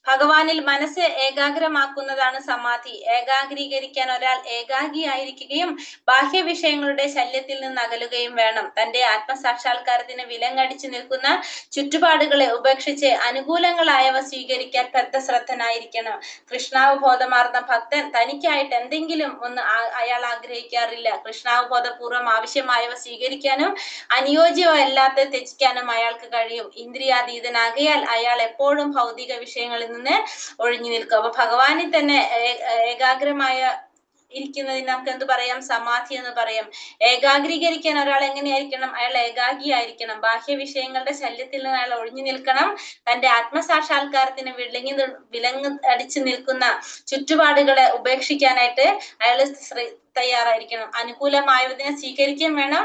S3: ഭഗവാനിൽ മനസ്സ് ഏകാഗ്രമാക്കുന്നതാണ് സമാധി. ഏകാഗ്രീകരിക്കാൻ ഒരാൾ ഏകാഗിയായിരിക്കുകയും ബാഹ്യ വിഷയങ്ങളുടെ ശല്യത്തിൽ നിന്ന് അകലുകയും വേണം. തന്റെ ആത്മസാക്ഷാത്കാരത്തിന് വിലങ്ങടിച്ചു നിൽക്കുന്ന ചുറ്റുപാടുകളെ ഉപേക്ഷിച്ച് അനുകൂലങ്ങളായവ സ്വീകരിക്കാൻ ബദ്ധശ്രദ്ധനായിരിക്കണം. കൃഷ്ണാവബോധമാർന്ന ഭക്തൻ തനിക്കായിട്ട് എന്തെങ്കിലും ഒന്ന് അയാൾ ആഗ്രഹിക്കാറില്ല. കൃഷ്ണാവബോധപൂർവ്വം ആവശ്യമായവ സ്വീകരിക്കാനും അനുയോജ്യമല്ലാത്ത ത്യജിക്കാനും അയാൾക്ക് കഴിയും. ഇന്ദ്രിയാതീതനാകയാൽ അയാൾ എപ്പോഴും ഭൗതിക വിഷയങ്ങളിൽ നിന്ന് ഒഴിഞ്ഞു നിൽക്കും. അപ്പൊ ഭഗവാനിൽ തന്നെ ഏകാഗ്രമായ ഇരിക്കുന്നതിന് നമുക്ക് എന്ത് പറയാം? സമാധി എന്ന് പറയാം. ഏകാഗ്രീകരിക്കാൻ ഒരാൾ എങ്ങനെയായിരിക്കണം? അയാൾ ഏകാഗിയായിരിക്കണം. ബാഹ്യ വിഷയങ്ങളുടെ ശല്യത്തിൽ നിന്ന് അയാൾ ഒഴിഞ്ഞു നിൽക്കണം. തന്റെ ആത്മസാക്ഷാത്കാരത്തിന് വിലങ്ങ് അടിച്ചു നിൽക്കുന്ന ചുറ്റുപാടുകളെ ഉപേക്ഷിക്കാനായിട്ട് അയാൾ തയ്യാറായിരിക്കണം. അനുകൂലമായതിനെ സ്വീകരിക്കുകയും വേണം,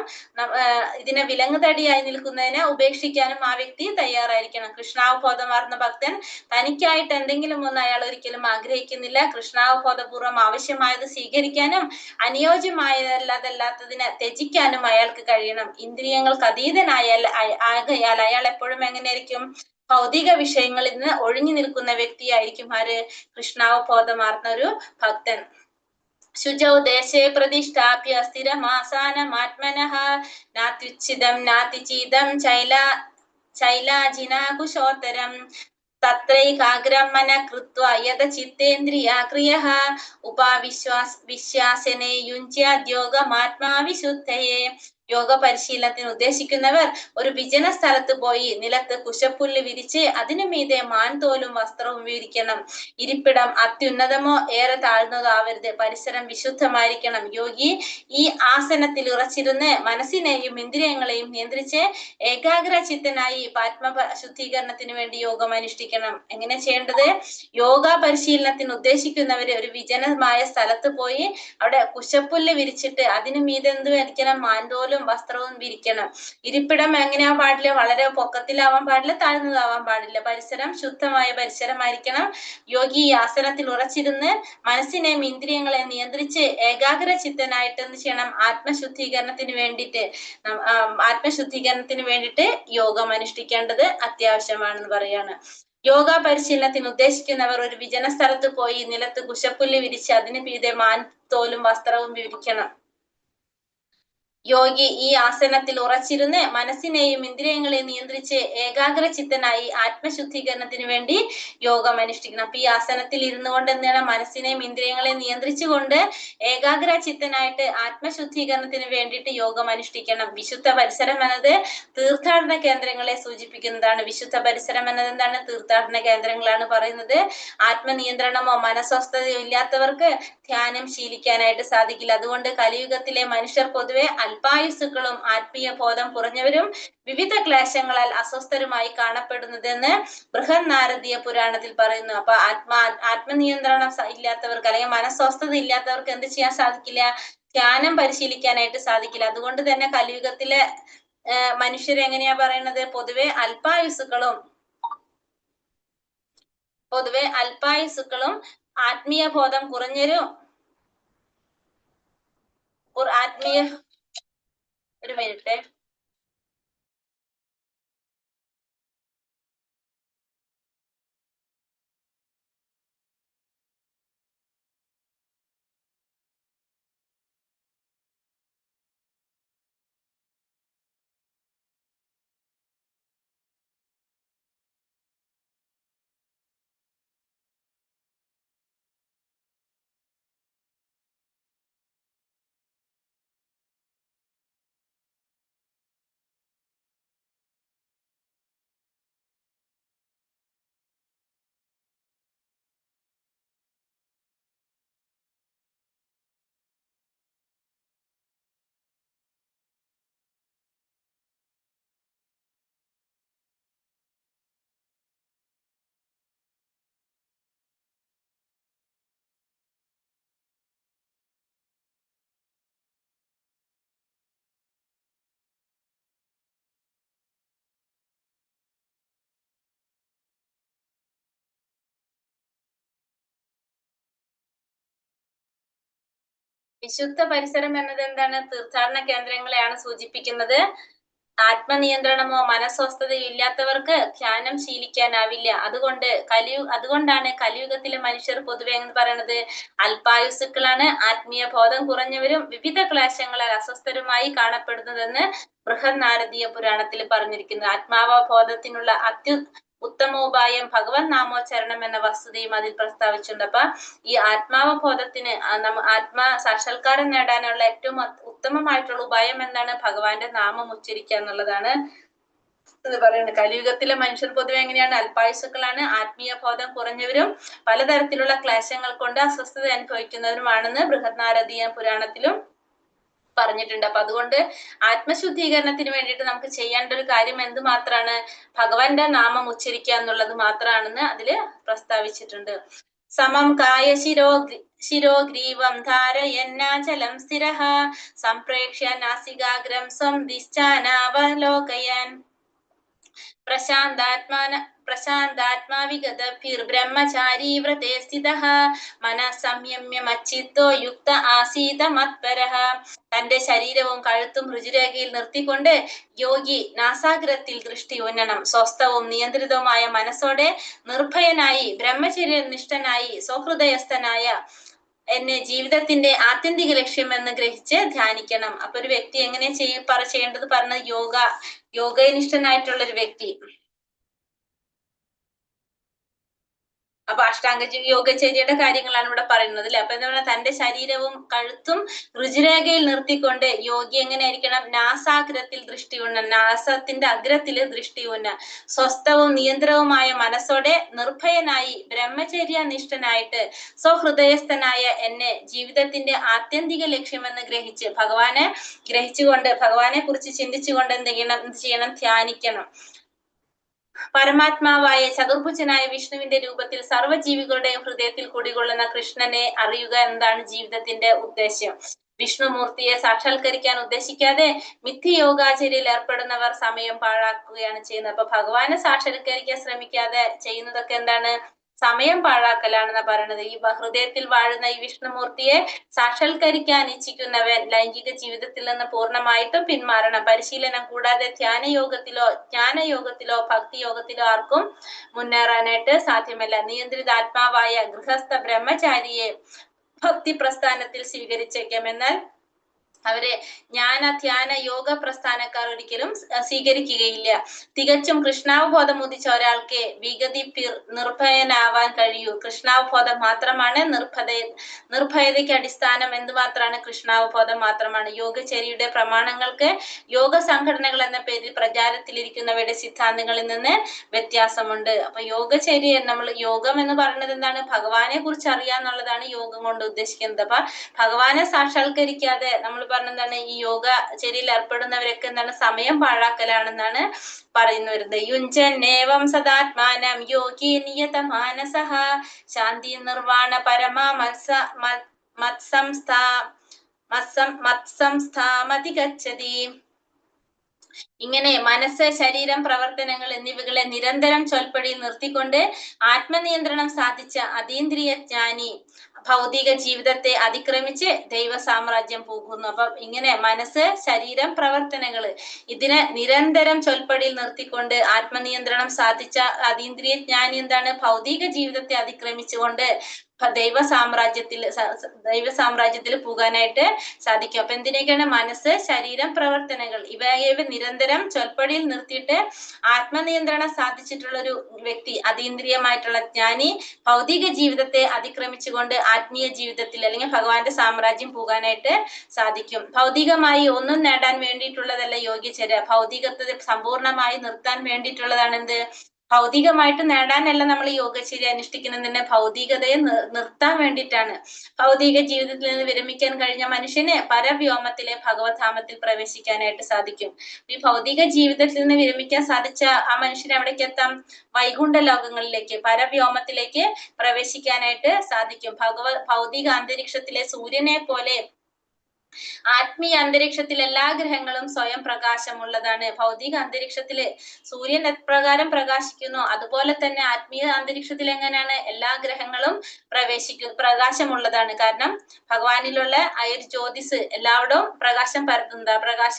S3: ഇതിനെ വിലങ്ങുതടിയായി നിൽക്കുന്നതിനെ ഉപേക്ഷിക്കാനും ആ വ്യക്തി തയ്യാറായിരിക്കണം. കൃഷ്ണാവബോധമാർന്ന ഭക്തൻ തനിക്കായിട്ട് എന്തെങ്കിലും ഒന്ന് അയാൾ ഒരിക്കലും ആഗ്രഹിക്കുന്നില്ല. കൃഷ്ണാവബോധപൂർവ്വം ആവശ്യമായത് സ്വീകരിക്കാനും അനുയോജ്യമായതല്ലാത്തതിനെ ത്യജിക്കാനും അയാൾക്ക് കഴിയണം. ഇന്ദ്രിയങ്ങൾക്ക് അതീതനായാൽ ആകയാൽ അയാൾ എപ്പോഴും എങ്ങനെയായിരിക്കും? ഭൗതിക വിഷയങ്ങളിൽ നിന്ന് ഒഴിഞ്ഞു നിൽക്കുന്ന വ്യക്തിയായിരിക്കും ആര്? കൃഷ്ണാവബോധമാർന്ന ഒരു ഭക്തൻ. ശുചൗ ദേശേ പ്രതിഷ്ഠാപ്യ സ്ഥിരമാസാനമാത്മനഃ നാത്യുച്ഛിതം നാതിചീതം ചൈലാജിനാകുശോത്തരം തത്രൈകാഗ്രം മനഃ കൃത്വാ യതചിത്തേന്ദ്രിയാക്രിയഃ ഉപാവിശ്വാസനെ യുഞ്ജ്യാദ്യോഗമാത്മാവിശുദ്ധയെ. യോഗ പരിശീലനത്തിന് ഉദ്ദേശിക്കുന്നവർ ഒരു വിജന സ്ഥലത്ത് പോയി നിലത്ത് കുശപ്പുല്ല് വിരിച്ച് അതിനു മീതെ മാൻതോലും വസ്ത്രവും വിരിക്കണം. ഇരിപ്പിടം അത്യുന്നതമോ ഏറെ താഴ്ന്നതോ ആവരുത്. പരിസരം വിശുദ്ധമായിരിക്കണം. യോഗി ഈ ആസനത്തിൽ ഉറച്ചിരുന്ന് മനസ്സിനെയും ഇന്ദ്രിയങ്ങളെയും നിയന്ത്രിച്ച് ഏകാഗ്രചിത്തനായി ആത്മശുദ്ധീകരണത്തിന് വേണ്ടി യോഗം അനുഷ്ഠിക്കണം. എങ്ങനെ ചെയ്യേണ്ടത്? യോഗ പരിശീലനത്തിന് ഉദ്ദേശിക്കുന്നവര് ഒരു വിജനമായ സ്ഥലത്ത് പോയി അവിടെ കുശപ്പുല്ല് വിരിച്ചിട്ട് അതിനു മീതെ എന്ത് വിരിക്കണം? മാൻതോലും വസ്ത്രവും വിരിക്കണം. ഇരിപ്പിടം എങ്ങനെയാ പാടില്ല? വളരെ പൊക്കത്തിലാവാൻ പാടില്ല, താഴ്ന്നതാവാൻ പാടില്ല. പരിസരം ശുദ്ധമായ പരിസരമായിരിക്കണം. യോഗി ഈ ആസനത്തിൽ ഉറച്ചിരുന്ന് മനസ്സിനെയും ഇന്ദ്രിയങ്ങളെ നിയന്ത്രിച്ച് ഏകാഗ്രചിത്തനായിട്ട് എന്ത് ചെയ്യണം? ആത്മശുദ്ധീകരണത്തിന് വേണ്ടിയിട്ട് യോഗം അനുഷ്ഠിക്കേണ്ടത് അത്യാവശ്യമാണെന്ന് പറയാണ്. യോഗ പരിശീലനത്തിന് ഉദ്ദേശിക്കുന്നവർ ഒരു വിജന സ്ഥലത്ത് പോയി നിലത്ത് കുശപ്പുല്ല് വിരിച്ച് അതിന് മീതെ മാൻതോലും വസ്ത്രവും വിരിക്കണം. യോഗി ഈ ആസനത്തിൽ ഉറച്ചിരുന്ന് മനസ്സിനെയും ഇന്ദ്രിയങ്ങളെയും നിയന്ത്രിച്ച് ഏകാഗ്രചിത്തനായി ആത്മശുദ്ധീകരണത്തിന് വേണ്ടി യോഗം അനുഷ്ഠിക്കണം. അപ്പൊ ഈ ആസനത്തിൽ ഇരുന്നു കൊണ്ട് എന്താണ്? മനസ്സിനെയും ഇന്ദ്രിയങ്ങളെയും നിയന്ത്രിച്ചുകൊണ്ട് ഏകാഗ്രചിത്തനായിട്ട് ആത്മശുദ്ധീകരണത്തിന് വേണ്ടിയിട്ട് യോഗം അനുഷ്ഠിക്കണം. വിശുദ്ധ പരിസരം എന്നത് തീർത്ഥാടന കേന്ദ്രങ്ങളെ സൂചിപ്പിക്കുന്നതാണ്. വിശുദ്ധ പരിസരം എന്നത് എന്താണ്? തീർത്ഥാടന കേന്ദ്രങ്ങളാണ് പറയുന്നത്. ആത്മനിയന്ത്രണമോ മനസ്വസ്ഥതയോ ഇല്ലാത്തവർക്ക് ധ്യാനം ശീലിക്കാനായിട്ട് സാധിക്കില്ല. അതുകൊണ്ട് കലിയുഗത്തിലെ മനുഷ്യർ പൊതുവെ അല്പായുസുക്കളും ആത്മീയ ബോധം കുറഞ്ഞവരും വിവിധ ക്ലേശങ്ങളാൽ അസ്വസ്ഥരുമായി കാണപ്പെടുന്നതെന്ന് ബൃഹന്നാരദീയ പുരാണത്തിൽ പറയുന്നു. അപ്പൊ ആത്മനിയന്ത്രണം ഇല്ലാത്തവർക്ക് അല്ലെങ്കിൽ മനസ്വസ്ഥത ഇല്ലാത്തവർക്ക് എന്ത് ചെയ്യാൻ സാധിക്കില്ല? ധ്യാനം പരിശീലിക്കാനായിട്ട് സാധിക്കില്ല. അതുകൊണ്ട് തന്നെ കലിയുഗത്തിലെ മനുഷ്യരെങ്ങനെയാ പറയുന്നത്? പൊതുവെ അല്പായുസുക്കളും ആത്മീയ ബോധം കുറഞ്ഞൊരു ഒരു മിനിറ്റ്. വിശുദ്ധ പരിസരം എന്നത് എന്താണ്? തീർത്ഥാടന കേന്ദ്രങ്ങളെയാണ് സൂചിപ്പിക്കുന്നത്. ആത്മനിയന്ത്രണമോ മനസ്വസ്ഥതയോ ഇല്ലാത്തവർക്ക് ധ്യാനം ശീലിക്കാനാവില്ല. അതുകൊണ്ടാണ് കലിയുഗത്തിലെ മനുഷ്യർ പൊതുവെ എന്ന് പറയുന്നത് അല്പായുസുക്കളാണ്, ആത്മീയ ബോധം കുറഞ്ഞവരും വിവിധ ക്ലേശങ്ങളാൽ അസ്വസ്ഥരുമായി കാണപ്പെടുന്നതെന്ന് ബൃഹന്നാരദീയ പുരാണത്തിൽ പറഞ്ഞിരിക്കുന്നത്. ആത്മാവബോധത്തിനുള്ള ഉത്തമോപായം ഭഗവത് നാമോച്ചരണം എന്ന വസ്തുതയും അതിൽ പ്രസ്താവിച്ചിട്ടുണ്ട്. അപ്പൊ ഈ ആത്മാവബോധത്തിന് സാക്ഷാത്കാരം നേടാനുള്ള ഏറ്റവും ഉത്തമമായിട്ടുള്ള ഉപായം എന്താണ്? ഭഗവാന്റെ നാമം ഉച്ചരിക്കുക എന്നുള്ളതാണ് ഇത് പറയുന്നത്. കലിയുഗത്തിലെ മനുഷ്യർ പൊതുവെ എങ്ങനെയാണ്? അല്പായുസുക്കളാണ്, ആത്മീയ ബോധം കുറഞ്ഞവരും പലതരത്തിലുള്ള ക്ലേശങ്ങൾ കൊണ്ട് അസ്വസ്ഥത അനുഭവിക്കുന്നവരുമാണെന്ന് ബൃഹന്നാരദീയ പുരാണത്തിലും പറഞ്ഞിട്ടുണ്ട്. അപ്പൊ അതുകൊണ്ട് ആത്മശുദ്ധീകരണത്തിന് വേണ്ടിയിട്ട് നമുക്ക് ചെയ്യേണ്ട ഒരു കാര്യം എന്ത് മാത്രമാണ്? ഭഗവാന്റെ നാമം ഉച്ചരിക്കുക എന്നുള്ളത് മാത്രമാണെന്ന് അതില് പ്രസ്താവിച്ചിട്ടുണ്ട്. സമം കായ ശിരോഗ്രീവം ധാരയന്നാചലം സ്ഥിരഃ സംപ്രേക്ഷ്യ നാസികാഗ്രം സ്വം ദിശ്ചാനാവലോകയൻ പ്രശാന്താത്മാ വിഗതഭിർബ്രഹ്മചാരീ വ്രതേ സ്ഥിതഃ മനഃ സംയമ്യ മച്ചിത്തോ യുക്ത ആസീത മത്പരഃ. തന്റെ ശരീരവും കഴുത്തും ഋജുരേഖയിൽ നിർത്തിക്കൊണ്ട് യോഗി നാസാഗ്രത്തിൽ ദൃഷ്ടി ഉന്നണം. സ്വസ്ഥവും നിയന്ത്രിതവുമായ മനസ്സോടെ നിർഭയനായി ബ്രഹ്മചര്യനിഷ്ഠനായി സൗഹൃദയസ്ഥനായ എന്നെ ജീവിതത്തിന്റെ ആത്യന്തിക ലക്ഷ്യമെന്ന് ഗ്രഹിച്ച് ധ്യാനിക്കണം. അപ്പൊ ഒരു വ്യക്തി എങ്ങനെ ചെയ്യേണ്ടത് പറഞ്ഞത് യോഗനിഷ്ഠനായിട്ടുള്ള ഒരു വ്യക്തി. അപ്പൊ അഷ്ടാംഗ യോഗചര്യയുടെ കാര്യങ്ങളാണ് ഇവിടെ പറയുന്നത് അല്ലെ. അപ്പൊ എന്താ പറയുക, തന്റെ ശരീരവും കഴുത്തും ഋജുരേഖയിൽ നിർത്തിക്കൊണ്ട് യോഗി എങ്ങനെയായിരിക്കണം, നാസാഗ്രത്തിൽ ദൃഷ്ടി ഉണ്ണ, നാസത്തിന്റെ അഗ്രത്തില് ദൃഷ്ടി ഉണ്ണ, സ്വസ്ഥവും നിയന്ത്രവുമായ മനസ്സോടെ നിർഭയനായി ബ്രഹ്മചര്യനിഷ്ഠനായിട്ട് സ്വഹൃദയസ്ഥനായ എന്നെ ജീവിതത്തിന്റെ ആത്യന്തിക ലക്ഷ്യമെന്ന് ഗ്രഹിച്ച് ഭഗവാനെ കുറിച്ച് ചിന്തിച്ചുകൊണ്ട് എന്ത് ചെയ്യണം, ധ്യാനിക്കണം. പരമാത്മാവായ ചതുർഭുജനായ വിഷ്ണുവിന്റെ രൂപത്തിൽ സർവ്വജീവികളുടെയും ഹൃദയത്തിൽ കുടികൊള്ളുന്ന കൃഷ്ണനെ അറിയുക എന്നതാണ് ജീവിതത്തിന്റെ ഉദ്ദേശ്യം. വിഷ്ണുമൂർത്തിയെ സാക്ഷാത്കരിക്കാൻ ഉദ്ദേശിക്കാതെ മിഥ്യയോഗാചര്യയിൽ ഏർപ്പെടുന്നവർ സമയം പാഴാക്കുകയാണ് ചെയ്യുന്നത്. അപ്പൊ ഭഗവാനെ സാക്ഷാത്കരിക്കാൻ ശ്രമിക്കാതെ ചെയ്യുന്നതൊക്കെ എന്താണ്, സമയം പാഴാക്കലാണെന്നാ പറയണത്. ഈ ഹൃദയത്തിൽ വാഴുന്ന ഈ വിഷ്ണുമൂർത്തിയെ സാക്ഷാത്കരിക്കാൻ ഇച്ഛിക്കുന്നവൻ ലൈംഗിക ജീവിതത്തിൽ നിന്ന് പൂർണ്ണമായിട്ടും പിന്മാറണം. പരിശീലനം കൂടാതെ ജ്ഞാനയോഗത്തിലോ ഭക്തിയോഗത്തിലോ ആർക്കും മുന്നേറാനായിട്ട് സാധ്യമല്ല. നിയന്ത്രിതാത്മാവായ ഗൃഹസ്ഥ ബ്രഹ്മചാരിയെ ഭക്തി പ്രസ്ഥാനത്തിൽ സ്വീകരിച്ചേക്കാം, എന്നാൽ അവരെ ജ്ഞാന ധ്യാന യോഗ പ്രസ്ഥാനക്കാർ ഒരിക്കലും സ്വീകരിക്കുകയില്ല. തികച്ചും കൃഷ്ണാവബോധം ഉദിച്ച ഒരാൾക്ക് നിർഭയനാവാൻ കഴിയൂ. കൃഷ്ണാവബോധം മാത്രമാണ് നിർഭയതയ്ക്ക് അടിസ്ഥാനം. എന്ത് മാത്രമാണ്, കൃഷ്ണാവബോധം മാത്രമാണ്. യോഗചര്യയുടെ പ്രമാണങ്ങൾക്ക് യോഗ സംഘടനകൾ എന്ന പേരിൽ പ്രചാരത്തിലിരിക്കുന്നവയുടെ സിദ്ധാന്തങ്ങളിൽ നിന്ന് വ്യത്യാസമുണ്ട്. അപ്പൊ യോഗചര്യ, നമ്മൾ യോഗം എന്ന് പറയുന്നത് എന്താണ്, ഭഗവാനെ കുറിച്ച് അറിയാന്നുള്ളതാണ് യോഗം കൊണ്ട് ഉദ്ദേശിക്കുന്നത്. അപ്പൊ ഭഗവാനെ സാക്ഷാത്കരിക്കാതെ നമ്മൾ പറഞ്ഞെന്താണ്, ഈ യോഗചര്യയിൽ ഏർപ്പെടുന്നവരൊക്കെ എന്താണ്, സമയം പാഴാക്കലാണെന്നാണ് പറയുന്നു വരുന്നത്. യുഞ്ജന്നേവം സദാത്മാനം യോഗി നിയത മാനസഃ ശാന്തി നിർവാണ പരമാ മത്സംസ്ഥാമതി ഗച്ഛതി. ഇങ്ങനെ മനസ്സ്, ശരീരം, പ്രവർത്തനങ്ങൾ എന്നിവകളെ നിരന്തരം ചൊൽപ്പടിയിൽ നിർത്തിക്കൊണ്ട് ആത്മനിയന്ത്രണം സാധിച്ച അതീന്ദ്രിയ ജ്ഞാനി ഭൗതിക ജീവിതത്തെ അതിക്രമിച്ച് ദൈവ സാമ്രാജ്യം പോകുന്നു. അപ്പൊ ഇങ്ങനെ മനസ്സ്, ശരീരം, പ്രവർത്തനങ്ങള് ഇതിനെ നിരന്തരം ചൊൽപ്പടിയിൽ നിർത്തിക്കൊണ്ട് ആത്മനിയന്ത്രണം സാധിച്ച അതീന്ദ്രിയ ജ്ഞാനി എന്താണ്, ഭൗതിക ജീവിതത്തെ അതിക്രമിച്ചുകൊണ്ട് ദൈവ സാമ്രാജ്യത്തിൽ പോകാനായിട്ട് സാധിക്കും. അപ്പൊ എന്തിനൊക്കെയാണ്, മനസ്സ്, ശരീരം, പ്രവർത്തനങ്ങൾ ഇവയെ നിരന്തരം ചൊൽപ്പടിയിൽ നിർത്തിയിട്ട് ആത്മനിയന്ത്രണം സാധിച്ചിട്ടുള്ള ഒരു വ്യക്തി, അതീന്ദ്രിയമായിട്ടുള്ള ജ്ഞാനി ഭൗതിക ജീവിതത്തെ അതിക്രമിച്ചുകൊണ്ട് ആത്മീയ ജീവിതത്തിൽ അല്ലെങ്കിൽ ഭഗവാന്റെ സാമ്രാജ്യം പോകാനായിട്ട് സാധിക്കും. ഭൗതികമായി ഒന്നും നേടാൻ വേണ്ടിയിട്ടുള്ളതല്ല യോഗചര്യ. ഭൗതികത്തെ സമ്പൂർണമായി നിർത്താൻ വേണ്ടിയിട്ടുള്ളതാണ് എന്ത്, ഭൗതികമായിട്ട് നേടാനല്ല നമ്മൾ ഈ യോഗചര്യ അനുഷ്ഠിക്കുന്നത് തന്നെ, ഭൗതികതയെ നിർത്താൻ വേണ്ടിയിട്ടാണ്. ഭൗതിക ജീവിതത്തിൽ നിന്ന് വിരമിക്കാൻ കഴിഞ്ഞ മനുഷ്യന് പരവ്യോമത്തിലെ ഭഗവത്ധാമത്തിൽ പ്രവേശിക്കാനായിട്ട് സാധിക്കും. ഈ ഭൗതിക ജീവിതത്തിൽ നിന്ന് വിരമിക്കാൻ സാധിച്ച ആ മനുഷ്യന് എവിടേക്ക് എത്താം, വൈകുണ്ഠ ലോകങ്ങളിലേക്ക്, പരവ്യോമത്തിലേക്ക് പ്രവേശിക്കാനായിട്ട് സാധിക്കും. ഭൗതിക അന്തരീക്ഷത്തിലെ സൂര്യനെ പോലെ ആത്മീയ അന്തരീക്ഷത്തിൽ എല്ലാ ഗ്രഹങ്ങളും സ്വയം പ്രകാശമുള്ളതാണ്. ഭൗതിക അന്തരീക്ഷത്തില് സൂര്യൻ എപ്രകാരം പ്രകാശിക്കുന്നു അതുപോലെ തന്നെ ആത്മീയ അന്തരീക്ഷത്തിൽ എങ്ങനെയാണ്, എല്ലാ ഗ്രഹങ്ങളും പ്രകാശമുള്ളതാണ്. കാരണം ഭഗവാനിലുള്ള ആ ഒരു ജ്യോതിസ് എല്ലാവരും പ്രകാശം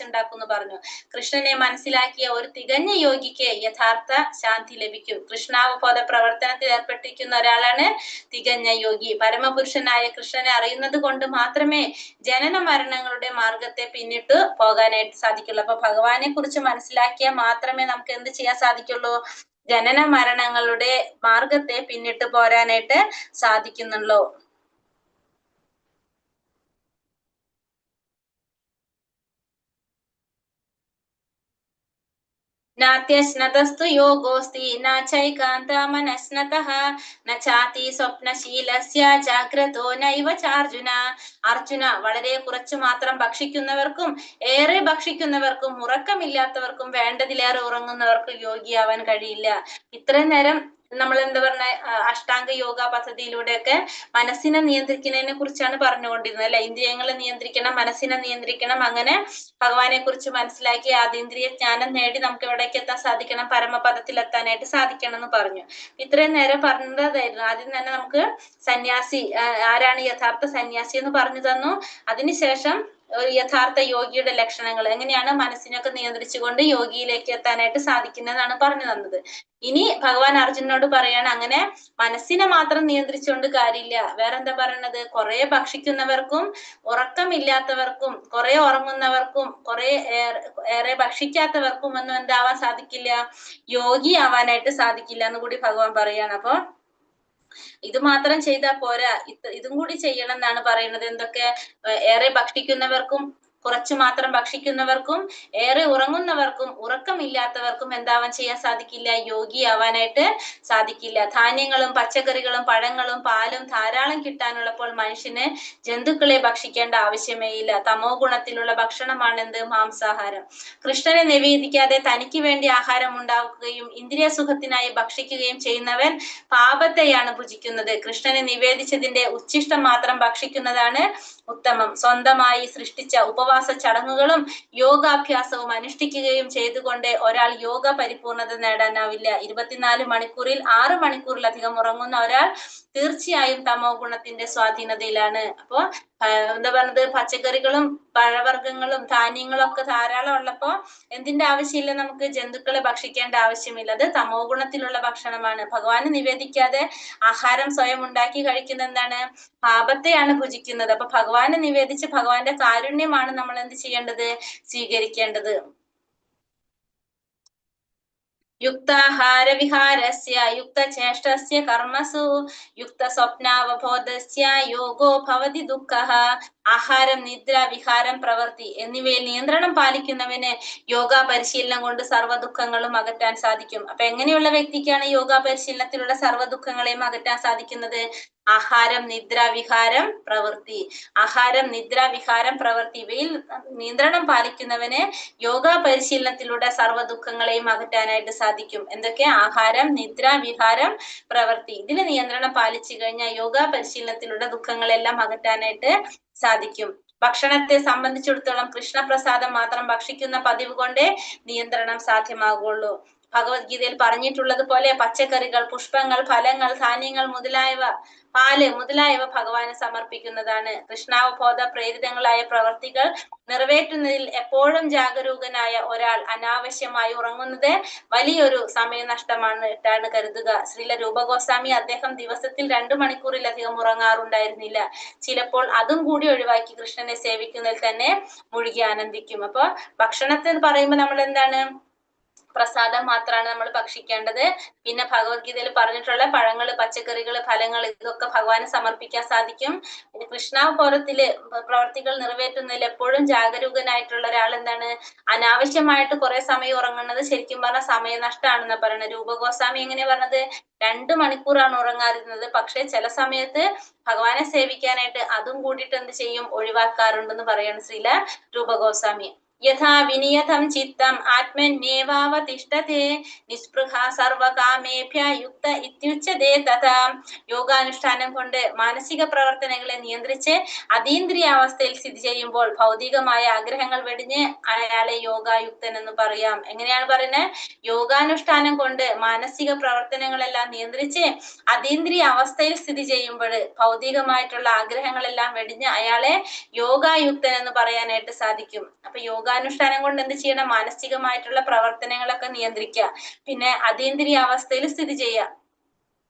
S3: ഉണ്ടാക്കുന്നു പറഞ്ഞു. കൃഷ്ണനെ മനസ്സിലാക്കിയ ഒരു തികഞ്ഞ യോഗിക്ക് യഥാർത്ഥ ശാന്തി ലഭിക്കും. കൃഷ്ണാവബോധ പ്രവർത്തനത്തിൽ ഏർപ്പെട്ടിരിക്കുന്ന ഒരാളാണ് തികഞ്ഞ യോഗി. പരമപുരുഷനായ കൃഷ്ണനെ അറിയുന്നത് കൊണ്ട് മാത്രമേ ജനന മരണങ്ങളുടെ മാർഗത്തെ പിന്നിട്ട് പോകാനായിട്ട് സാധിക്കുള്ളൂ. അപ്പൊ ഭഗവാനെ കുറിച്ച് മനസ്സിലാക്കിയാൽ മാത്രമേ നമുക്ക് എന്ത് ചെയ്യാൻ സാധിക്കുള്ളൂ, ജനന മരണങ്ങളുടെ മാർഗത്തെ പിന്നിട്ട് പോരാനായിട്ട് സാധിക്കുന്നുള്ളൂ. നാത്യശ്നതസ്തു യോഗോസ്തി നൈകാന്ത മനസ്നതഃ നചാതി സ്വപ്നശീലസ്യ ജാഗ്രതോ നൈവ ചാർജുന. അർജുന, വളരെ കുറച്ചു മാത്രം ഭക്ഷിക്കുന്നവർക്കും ഏറെ ഭക്ഷിക്കുന്നവർക്കും ഉറക്കമില്ലാത്തവർക്കും വേണ്ടതിലേറെ ഉറങ്ങുന്നവർക്കും യോഗിയാവാൻ കഴിയില്ല. ഇത്രയും നേരം നമ്മൾ എന്താ പറഞ്ഞ അഷ്ടാംഗ യോഗ പദ്ധതിയിലൂടെയൊക്കെ മനസ്സിനെ നിയന്ത്രിക്കുന്നതിനെ കുറിച്ചാണ് പറഞ്ഞുകൊണ്ടിരുന്നത് അല്ലെ. ഇന്ദ്രിയങ്ങളെ നിയന്ത്രിക്കണം, മനസ്സിനെ നിയന്ത്രിക്കണം. അങ്ങനെ ഭഗവാനെ കുറിച്ച് മനസ്സിലാക്കി അതീന്ദ്രിയ ജ്ഞാനം നേടി നമുക്ക് എവിടേക്ക് എത്താൻ സാധിക്കണം, പരമപദത്തിൽ എത്താനായിട്ട് സാധിക്കണം എന്ന് പറഞ്ഞു. ഇത്രയും നേരം പറഞ്ഞതായിരുന്നു. ആദ്യം തന്നെ നമുക്ക് സന്യാസി ആരാണ് യഥാർത്ഥ സന്യാസി എന്ന് പറഞ്ഞു തന്നു. അതിനുശേഷം ഒരു യഥാർത്ഥ യോഗിയുടെ ലക്ഷണങ്ങൾ, എങ്ങനെയാണ് മനസ്സിനൊക്കെ നിയന്ത്രിച്ചുകൊണ്ട് യോഗിയിലേക്ക് എത്താനായിട്ട് സാധിക്കുന്നതാണ് പറഞ്ഞു തന്നത്. ഇനി ഭഗവാൻ അർജുനനോട് പറയാണ്, അങ്ങനെ മനസ്സിനെ മാത്രം നിയന്ത്രിച്ചുകൊണ്ട് കാര്യമില്ല. വേറെന്താ പറയണത്? കുറെ ഭക്ഷിക്കുന്നവർക്കും ഉറക്കമില്ലാത്തവർക്കും കുറെ ഉറങ്ങുന്നവർക്കും കുറെ ഏറെ ഭക്ഷിക്കാത്തവർക്കും ഒന്നും എന്താവാൻ സാധിക്കില്ല, യോഗി ആവാനായിട്ട് സാധിക്കില്ല എന്ന് കൂടി ഭഗവാൻ പറയാണ്. അപ്പൊ ഇത് മാത്രം ചെയ്താൽ പോരാ, ഇതും കൂടി ചെയ്യണം എന്നാണ് പറയുന്നത്. എന്തൊക്കെ? ഏറെ ഭക്ഷിക്കുന്നവർക്കും കുറച്ചു മാത്രം ഭക്ഷിക്കുന്നവർക്കും ഏറെ ഉറങ്ങുന്നവർക്കും ഉറക്കമില്ലാത്തവർക്കും എന്താവാൻ ചെയ്യാൻ സാധിക്കില്ല, യോഗിയാവാനായിട്ട് സാധിക്കില്ല. ധാന്യങ്ങളും പച്ചക്കറികളും പഴങ്ങളും പാലും ധാരാളം കിട്ടാനുള്ളപ്പോൾ മനുഷ്യന് ജന്തുക്കളെ ഭക്ഷിക്കേണ്ട ആവശ്യമേ ഇല്ല. തമോ ഗുണത്തിലുള്ള ഭക്ഷണമാണ് എന്ത്? മാംസാഹാരം. കൃഷ്ണനെ നിവേദിക്കാതെ തനിക്ക് വേണ്ടി ആഹാരം ഉണ്ടാക്കുകയും ഇന്ദ്രിയ സുഖത്തിനായി ഭക്ഷിക്കുകയും ചെയ്യുന്നവൻ പാപത്തെയാണ് ഭുജിക്കുന്നത്. കൃഷ്ണനെ നിവേദിച്ചതിന്റെ ഉച്ഛിഷ്ടം മാത്രം ഭക്ഷിക്കുന്നതാണ് ഉത്തമം. സ്വന്തമായി സൃഷ്ടിച്ച ഉപവാസ ചടങ്ങുകളും യോഗാഭ്യാസവും അനുഷ്ഠിക്കുകയും ചെയ്തുകൊണ്ട് ഒരാൾ യോഗ പരിപൂർണത നേടാനാവില്ല. 24 മണിക്കൂറിൽ 6 മണിക്കൂറിലധികം ഉറങ്ങുന്ന ഒരാൾ തീർച്ചയായും തമോ ഗുണത്തിന്റെ സ്വാധീനതയിലാണ്. അപ്പോ എന്താ പറഞ്ഞത്? പച്ചക്കറികളും പഴവർഗ്ഗങ്ങളും ധാന്യങ്ങളും ഒക്കെ ധാരാളം ഉള്ളപ്പോ എന്തിന്റെ ആവശ്യമില്ല, നമുക്ക് ജന്തുക്കളെ ഭക്ഷിക്കേണ്ട ആവശ്യമില്ല. അത് തമോ ഗുണത്തിലുള്ള ഭക്ഷണമാണ്. ഭഗവാന് നിവേദിക്കാതെ ആഹാരം സ്വയം ഉണ്ടാക്കി കഴിക്കുന്ന എന്താണ്? പാപത്തെയാണ് ഭുജിക്കുന്നത്. അപ്പൊ ഭഗവാനെ നിവേദിച്ച് ഭഗവാന്റെ കാരുണ്യമാണ് നമ്മൾ എന്ത് ചെയ്യേണ്ടത്? സ്വീകരിക്കേണ്ടത്. യുക്താഹാര വിഹാരസ്യ യുക്തചേഷ്ടസ്യ കർമ്മസു യുക്ത സ്വപ്നാവബോധസ്യ യോഗോ ഭവതി ദുഃഖഃ. ആഹാരം, നിദ്ര, വിഹാരം, പ്രവൃത്തി എന്നിവയിൽ നിയന്ത്രണം പാലിക്കുന്നവന് യോഗ പരിശീലനം കൊണ്ട് സർവ്വ ദുഃഖങ്ങളും അകറ്റാൻ സാധിക്കും. അപ്പൊ എങ്ങനെയുള്ള വ്യക്തിക്കാണ് യോഗ പരിശീലനത്തിലൂടെ സർവ്വ ദുഃഖങ്ങളെയും അകറ്റാൻ സാധിക്കുന്നത്? ആഹാരം, നിദ്ര, വിഹാരം, പ്രവൃത്തി. ആഹാരം, നിദ്ര, വിഹാരം, പ്രവൃത്തി ഇവയിൽ നിയന്ത്രണം പാലിക്കുന്നവന് യോഗ പരിശീലനത്തിലൂടെ സർവ്വ ദുഃഖങ്ങളെയും അകറ്റാനായിട്ട് സാധിക്കും. എന്തൊക്കെ? ആഹാരം, നിദ്ര, വിഹാരം, പ്രവൃത്തി. ഇതിന് നിയന്ത്രണം പാലിച്ചു കഴിഞ്ഞാൽ യോഗ പരിശീലനത്തിലൂടെ ദുഃഖങ്ങളെല്ലാം അകറ്റാനായിട്ട് സാധിക്കും. ഭക്ഷണത്തെ സംബന്ധിച്ചിടത്തോളം കൃഷ്ണപ്രസാദം മാത്രം ഭക്ഷിക്കുന്ന പതിവ് കൊണ്ടേ നിയന്ത്രണം സാധ്യമാകുള്ളൂ. ഭഗവത്ഗീതയിൽ പറഞ്ഞിട്ടുള്ളത് പോലെ പച്ചക്കറികൾ, പുഷ്പങ്ങൾ, ഫലങ്ങൾ, ധാന്യങ്ങൾ മുതലായവ, പാല് മുതലായവ ഭഗവാന് സമർപ്പിക്കുന്നതാണ്. കൃഷ്ണാവബോധ പ്രേരിതങ്ങളായ പ്രവർത്തികൾ നിറവേറ്റുന്നതിൽ എപ്പോഴും ജാഗരൂകനായ ഒരാൾ അനാവശ്യമായി ഉറങ്ങുന്നത് വലിയൊരു സമയനഷ്ടമായിട്ടാണ് കരുതുക. ശ്രീല രൂപഗോസ്വാമി അദ്ദേഹം ദിവസത്തിൽ 2 മണിക്കൂറിലധികം ഉറങ്ങാറുണ്ടായിരുന്നില്ല. ചിലപ്പോൾ അതും കൂടി ഒഴിവാക്കി കൃഷ്ണനെ സേവിക്കുന്നതിൽ തന്നെ മുഴുകി ആനന്ദിക്കും. അപ്പൊ ഭക്ഷണത്തെ പറയുമ്പോൾ നമ്മൾ എന്താണ്? പ്രസാദം മാത്രമാണ് നമ്മൾ ഭക്ഷിക്കേണ്ടത്. പിന്നെ ഭഗവത്ഗീതയിൽ പറഞ്ഞിട്ടുള്ള പഴങ്ങള്, പച്ചക്കറികള്, ഫലങ്ങൾ ഇതൊക്കെ ഭഗവാന് സമർപ്പിക്കാൻ സാധിക്കും. പിന്നെ കൃഷ്ണാവബോധത്തില് പ്രവർത്തികൾ നിറവേറ്റുന്നതിൽ എപ്പോഴും ജാഗരൂകനായിട്ടുള്ള ഒരാൾ എന്താണ്? അനാവശ്യമായിട്ട് കുറെ സമയം ഉറങ്ങുന്നത് ശരിക്കും പറഞ്ഞാൽ സമയനഷ്ടമാണെന്ന് പറയുന്നത്. രൂപഗോസ്വാമി എങ്ങനെ പറഞ്ഞത്? 2 മണിക്കൂറാണ് ഉറങ്ങാതിരുന്നത്. പക്ഷെ ചില സമയത്ത് ഭഗവാനെ സേവിക്കാനായിട്ട് അതും കൂടിയിട്ട് എന്ത് ചെയ്യും? ഒഴിവാക്കാറുണ്ടെന്ന് പറയാണ് ശ്രീല രൂപഗോസ്വാമി. യഥാ വിനിയതം ചിത്തം ആത്മന്യേവാവതിഷ്ഠതേ നിസ്പൃഹ സർവകാമേഭ്യ യുക്ത ഇത്യുച്യതേ തഥാ. യോഗാനുഷ്ഠാനം കൊണ്ട് മാനസിക പ്രവർത്തനങ്ങളെ നിയന്ത്രിച്ച് അതീന്ദ്രിയാവസ്ഥയിൽ സ്ഥിതി ചെയ്യുമ്പോൾ ഭൗതികമായ ആഗ്രഹങ്ങൾ വെടിഞ്ഞ് അയാളെ യോഗായുക്തൻ എന്ന് പറയാം. എങ്ങനെയാണ് പറയുന്നത്? യോഗാനുഷ്ഠാനം കൊണ്ട് മാനസിക പ്രവർത്തനങ്ങളെല്ലാം നിയന്ത്രിച്ച് അതീന്ദ്രിയ അവസ്ഥയിൽ സ്ഥിതി ചെയ്യുമ്പോൾ ഭൗതികമായിട്ടുള്ള ആഗ്രഹങ്ങളെല്ലാം വെടിഞ്ഞ് അയാളെ യോഗായുക്തൻ എന്ന് പറയാനായിട്ട് സാധിക്കും. അപ്പൊ യോഗാനുഷ്ഠാനം കൊണ്ട് എന്ത് ചെയ്യണം? മാനസികമായിട്ടുള്ള പ്രവർത്തനങ്ങളൊക്കെ നിയന്ത്രിക്കുക, പിന്നെ അതീന്ദ്രിയ അവസ്ഥയിൽ സ്ഥിതി ചെയ്യുക.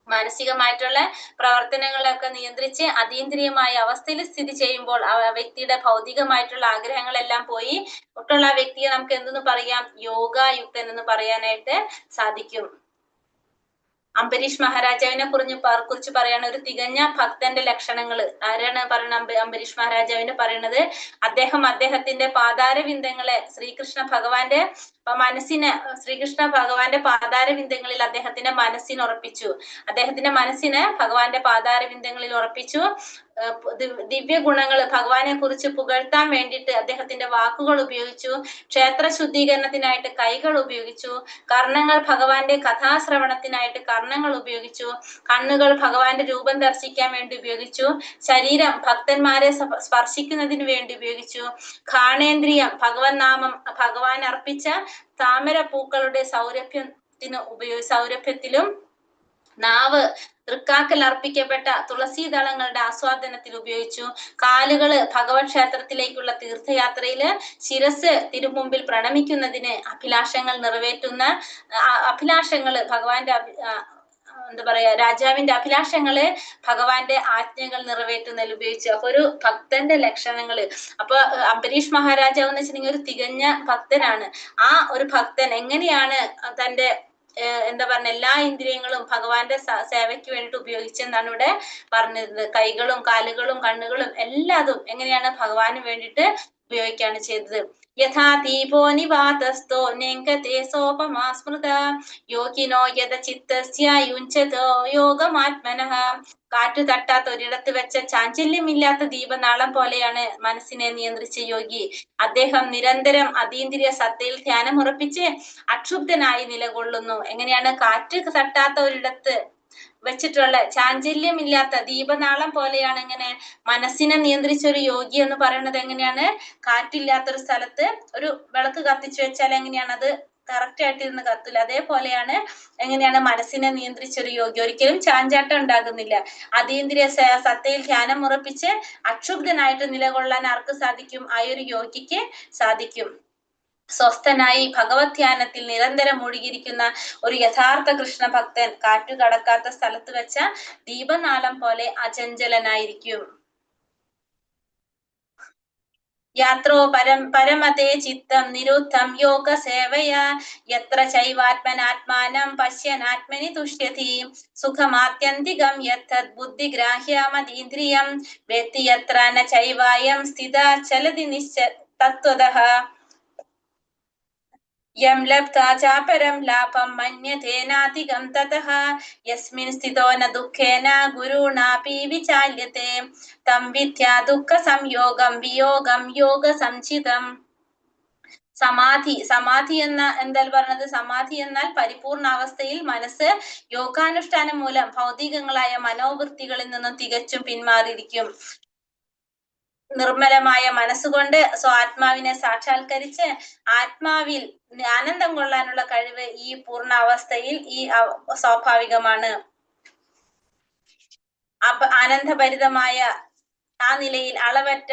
S3: മാനസികമായിട്ടുള്ള പ്രവർത്തനങ്ങളൊക്കെ നിയന്ത്രിച്ച് അതീന്ദ്രിയമായ അവസ്ഥയിൽ സ്ഥിതി ചെയ്യുമ്പോൾ ആ വ്യക്തിയുടെ ഭൗതികമായിട്ടുള്ള ആഗ്രഹങ്ങളെല്ലാം പോയി ഒട്ടുള്ള ആ വ്യക്തിയെ നമുക്ക് എന്തെന്ന് പറയാം? യോഗായുക്തൻ എന്ന് പറയാനായിട്ട് സാധിക്കും. അംബരീഷ് മഹാരാജാവിനെ കുറിച്ച് പറയാണ് ഒരു തികഞ്ഞ ഭക്തന്റെ ലക്ഷണങ്ങൾ. ആരാണ് പറയുന്നത്? അംബരീഷ് മഹാരാജാവിനെ പറയുന്നത് അദ്ദേഹത്തിന്റെ പാതാരവിന്ദങ്ങളെ ശ്രീകൃഷ്ണ ഭഗവാന്റെ അപ്പൊ മനസ്സിന് ശ്രീകൃഷ്ണ ഭഗവാന്റെ പാതാരവിന്ദങ്ങളിൽ അദ്ദേഹത്തിന്റെ മനസ്സിന് ഉറപ്പിച്ചു. അദ്ദേഹത്തിന്റെ മനസ്സിന് ഭഗവാന്റെ പാതാരവിന്ദങ്ങളിൽ ഉറപ്പിച്ചു. ദിവ്യ ഗുണങ്ങൾ ഭഗവാനെ കുറിച്ച് പുകഴ്ത്താൻ വേണ്ടിയിട്ട് അദ്ദേഹത്തിന്റെ വാക്കുകൾ ഉപയോഗിച്ചു. ക്ഷേത്ര ശുദ്ധീകരണത്തിനായിട്ട് കൈകൾ ഉപയോഗിച്ചു. കർണങ്ങൾ ഭഗവാന്റെ കഥാശ്രവണത്തിനായിട്ട് കർണങ്ങൾ ഉപയോഗിച്ചു. കണ്ണുകൾ ഭഗവാന്റെ രൂപം ദർശിക്കാൻ വേണ്ടി ഉപയോഗിച്ചു. ശരീരം ഭക്തന്മാരെ സ്പർശിക്കുന്നതിന് വേണ്ടി ഉപയോഗിച്ചു. ഘാണേന്ദ്രിയം ഭഗവൻ നാമം ഭഗവാൻ അർപ്പിച്ച താമര പൂക്കളുടെ സൗരഭ്യത്തിലും നാവ് തൃക്കാക്കൽ അർപ്പിക്കപ്പെട്ട തുളസീദളങ്ങളുടെ ആസ്വാദനത്തിൽ ഉപയോഗിച്ചു. കാലുകള് ഭഗവത് ക്ഷേത്രത്തിലേക്കുള്ള തീർത്ഥയാത്രയില് ശിരസ് തിരുമുമ്പിൽ പ്രണമിക്കുന്നതിന് അഭിലാഷങ്ങൾ നിറവേറ്റുന്ന അഭിലാഷങ്ങള് ഭഗവാന്റെ എന്താ പറയാ രാജാവിന്റെ അഭിലാഷങ്ങള് ഭഗവാന്റെ ആജ്ഞകൾ നിറവേറ്റുന്നതിൽ ഉപയോഗിച്ചു. അപ്പൊ ഒരു ഭക്തന്റെ ലക്ഷണങ്ങള്. അപ്പൊ അംബരീഷ് മഹാരാജാവ് എന്ന് വെച്ചിട്ടുണ്ടെങ്കിൽ ഒരു തികഞ്ഞ ഭക്തനാണ്. ആ ഒരു ഭക്തൻ എങ്ങനെയാണ് തന്റെ എന്താ പറഞ്ഞ എല്ലാ ഇന്ദ്രിയങ്ങളും ഭഗവാന്റെ സേവയ്ക്ക് വേണ്ടിയിട്ട് ഉപയോഗിച്ചെന്നാണ് ഇവിടെ പറഞ്ഞിരുന്നത്. കൈകളും കാലുകളും കണ്ണുകളും എല്ലാതും എങ്ങനെയാണ് ഭഗവാന് വേണ്ടിയിട്ട് ഉപയോഗിക്കുകയാണ് ചെയ്തത്. യഥാ ദീപോ നിവാതസ്ഥോ നെങ്കതേ സോപമാ സ്മൃത യോഗിനോ യഥ ചിത്തസ്യ യുഞ്ചതോ യോഗമാത്മനഃ. കാറ്റു തട്ടാത്ത ഒരിടത്ത് വെച്ച ചാഞ്ചല്യമില്ലാത്ത ദീപനാളം പോലെയാണ് മനസ്സിനെ നിയന്ത്രിച്ച യോഗി. അദ്ദേഹം നിരന്തരം അതീന്ദ്രിയ സത്തയിൽ ധ്യാനമുറപ്പിച്ച് അക്ഷുബ്ധനായി നിലകൊള്ളുന്നു. എങ്ങനെയാണ് കാറ്റ് തട്ടാത്ത ഒരിടത്ത് വെച്ചിട്ടുള്ള ചാഞ്ചല്യമില്ലാത്ത ദീപനാളം പോലെയാണ് എങ്ങനെ മനസ്സിനെ നിയന്ത്രിച്ച ഒരു യോഗി എന്ന് പറയുന്നത്. എങ്ങനെയാണ് കാറ്റില്ലാത്തൊരു സ്ഥലത്ത് ഒരു വിളക്ക് കത്തിച്ചു വെച്ചാൽ എങ്ങനെയാണ് അത് കറക്റ്റ് ആയിട്ട് ഇരുന്ന് കത്തില്ല. അതേപോലെയാണ് എങ്ങനെയാണ് മനസ്സിനെ നിയന്ത്രിച്ചൊരു യോഗി. ഒരിക്കലും ചാഞ്ചാട്ടം ഉണ്ടാകുന്നില്ല. അതീന്ദ്രിയ സത്തയിൽ ധ്യാനം ഉറപ്പിച്ച് അക്ഷുബ്ധനായിട്ട് നിലകൊള്ളാൻ ആർക്ക് സാധിക്കും? ആ ഒരു യോഗിക്ക് സാധിക്കും. സ്വസ്ഥനായി ഭഗവത് ധ്യാനത്തിൽ നിരന്തരം മുഴുകിയിരിക്കുന്ന ഒരു യഥാർത്ഥ കൃഷ്ണ ഭക്തൻ കാറ്റു കടക്കാത്ത സ്ഥലത്ത് വെച്ച ദീപനാളം പോലെ അചഞ്ചലനായിരിക്കും. യാത്രോ പരമതേ ചിത്തം നിരുദ്ധം യോഗ സേവയാ യത്ര ചൈവാത്മനാത്മാനം പശ്യനാത്മനി തുഷ്യതി സുഖമാത്യന്തികം യത്തത് ബുദ്ധിഗ്രാഹ്യമതീന്ദ്രിയം വേത്തി യത്ര ന ചൈവായം സ്ഥിതാ ചലതി തത്വതഃ യം ലബ്ധാ ചാപരം ലാഭം മന്യതേനാധികം തതഃ യസ്മിൻ സ്ഥിതോ ന ദുഃഖേന ഗുരുണാപി വിചാല്യത്തെ തം വിദ്യാ ദുഃഖ സംയോഗം വിയോഗം യോഗ സംചിതം. സമാധി എന്താ പറഞ്ഞത്? സമാധി എന്നാൽ പരിപൂർണാവസ്ഥയിൽ മനസ്സ് യോഗാനുഷ്ഠാനം മൂലം ഭൗതികങ്ങളായ മനോവൃത്തികളിൽ നിന്നും തികച്ചും പിന്മാറിയിരിക്കും. നിർമ്മലമായ മനസ്സുകൊണ്ട് ആത്മാവിനെ സാക്ഷാത്കരിച്ച് ആത്മാവിൽ ആനന്ദം കൊള്ളാനുള്ള കഴിവ് ഈ പൂർണ്ണാവസ്ഥയിൽ ഈ സ്വാഭാവികമാണ്. ആനന്ദഭരിതമായ ആ നിലയിൽ അളവറ്റ